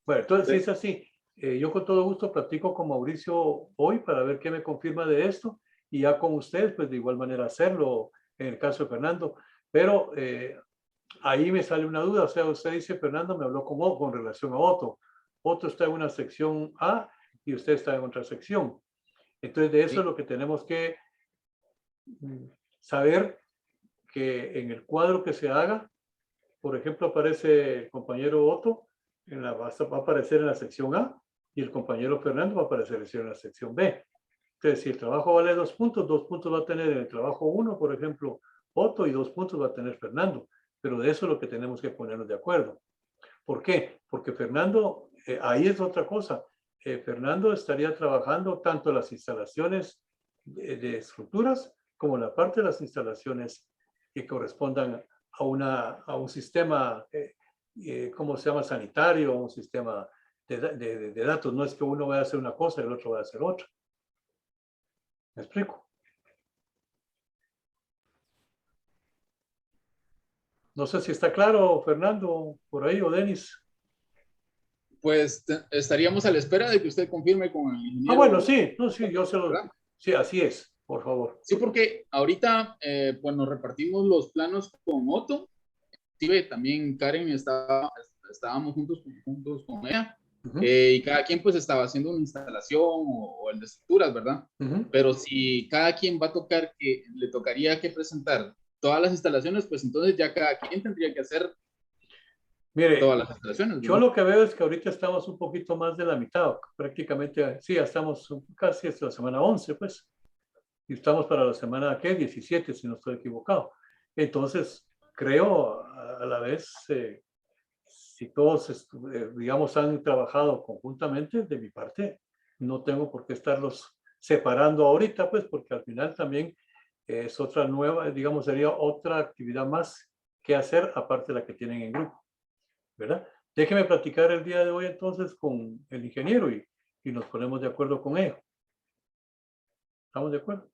Bueno, entonces
Sí.
si es así, yo con todo gusto platico con Mauricio hoy para ver qué me confirma de esto y ya con ustedes, pues de igual manera hacerlo en el caso de Fernando. Pero ahí me sale una duda, o sea, usted dice, Fernando me habló con relación a Otto. Otto está en una sección A y usted está en otra sección. Entonces, de eso
Sí.
es lo que tenemos que saber, que en el cuadro que se haga, por ejemplo, aparece el compañero Otto, va a aparecer en la sección A y el compañero Fernando va a aparecer en la sección B. Entonces, si el trabajo vale 2 puntos, 2 puntos va a tener en el trabajo 1, por ejemplo, Otto, y 2 puntos va a tener Fernando. Pero de eso es lo que tenemos que ponernos de acuerdo. ¿Por qué? Porque Fernando, ahí es otra cosa. Fernando estaría trabajando tanto las instalaciones de estructuras como la parte de las instalaciones que correspondan a un sistema, ¿cómo se llama? Sanitario, un sistema de datos. No es que uno vaya a hacer una cosa y el otro va a hacer otra. ¿Me explico? No sé si está claro, Fernando, por ahí, o Denis.
Pues estaríamos a la espera de que usted confirme con el ingeniero.
Bueno, sí, no, sí, yo se lo... ¿verdad? Sí, así es, por favor.
Sí, porque ahorita, pues nos repartimos los planos con Otto. Sí, también Karen estábamos juntos con ella. Y cada quien pues estaba haciendo una instalación o el de estructuras, ¿verdad? Pero si cada quien va a tocar, que le tocaría que presentar todas las instalaciones, pues entonces ya cada quien tendría que hacer todas las instalaciones, ¿verdad?
Yo lo que veo es que ahorita estamos un poquito más de la mitad, prácticamente, sí, ya estamos casi hasta la semana 11, pues. Y estamos para la semana, ¿qué? 17, si no estoy equivocado. Entonces, creo a la vez, si todos, digamos, han trabajado conjuntamente, de mi parte, no tengo por qué estarlos separando ahorita, pues, porque al final también es otra nueva, digamos, sería otra actividad más que hacer, aparte de la que tienen en grupo, ¿verdad? Déjeme platicar el día de hoy entonces con el ingeniero y nos ponemos de acuerdo con ello. ¿Estamos de acuerdo?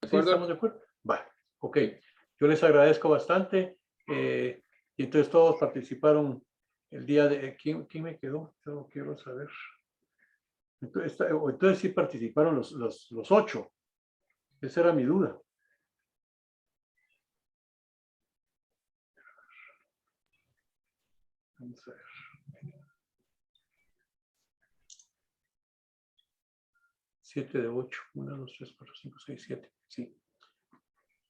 ¿Sí, estamos de acuerdo? Vale, ok. Yo les agradezco bastante. Y entonces todos participaron el día de... ¿Quién me quedó? Yo quiero saber. Entonces sí participaron los 8. Esa era mi duda. Vamos a ver. Siete de 8. 1, 2, 3, 4, 5, 6, 7. Sí.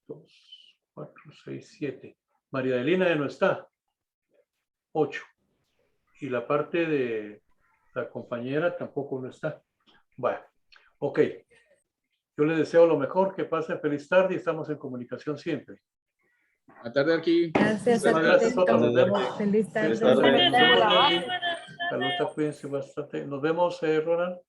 2, 4, 6, 7. María Adelina ya no está. 8. Y la parte de la compañera tampoco no está. Bueno, ok. Yo les deseo lo mejor, que pasen feliz tarde y estamos en comunicación siempre.
Buenas tardes aquí.
Gracias a
Gracias a todos. Nos
todos.
vemos.
Feliz tarde.
Feliz tarde. Nos vemos, Nelly. Carlota, cuídense bastante. Nos vemos, Ronald.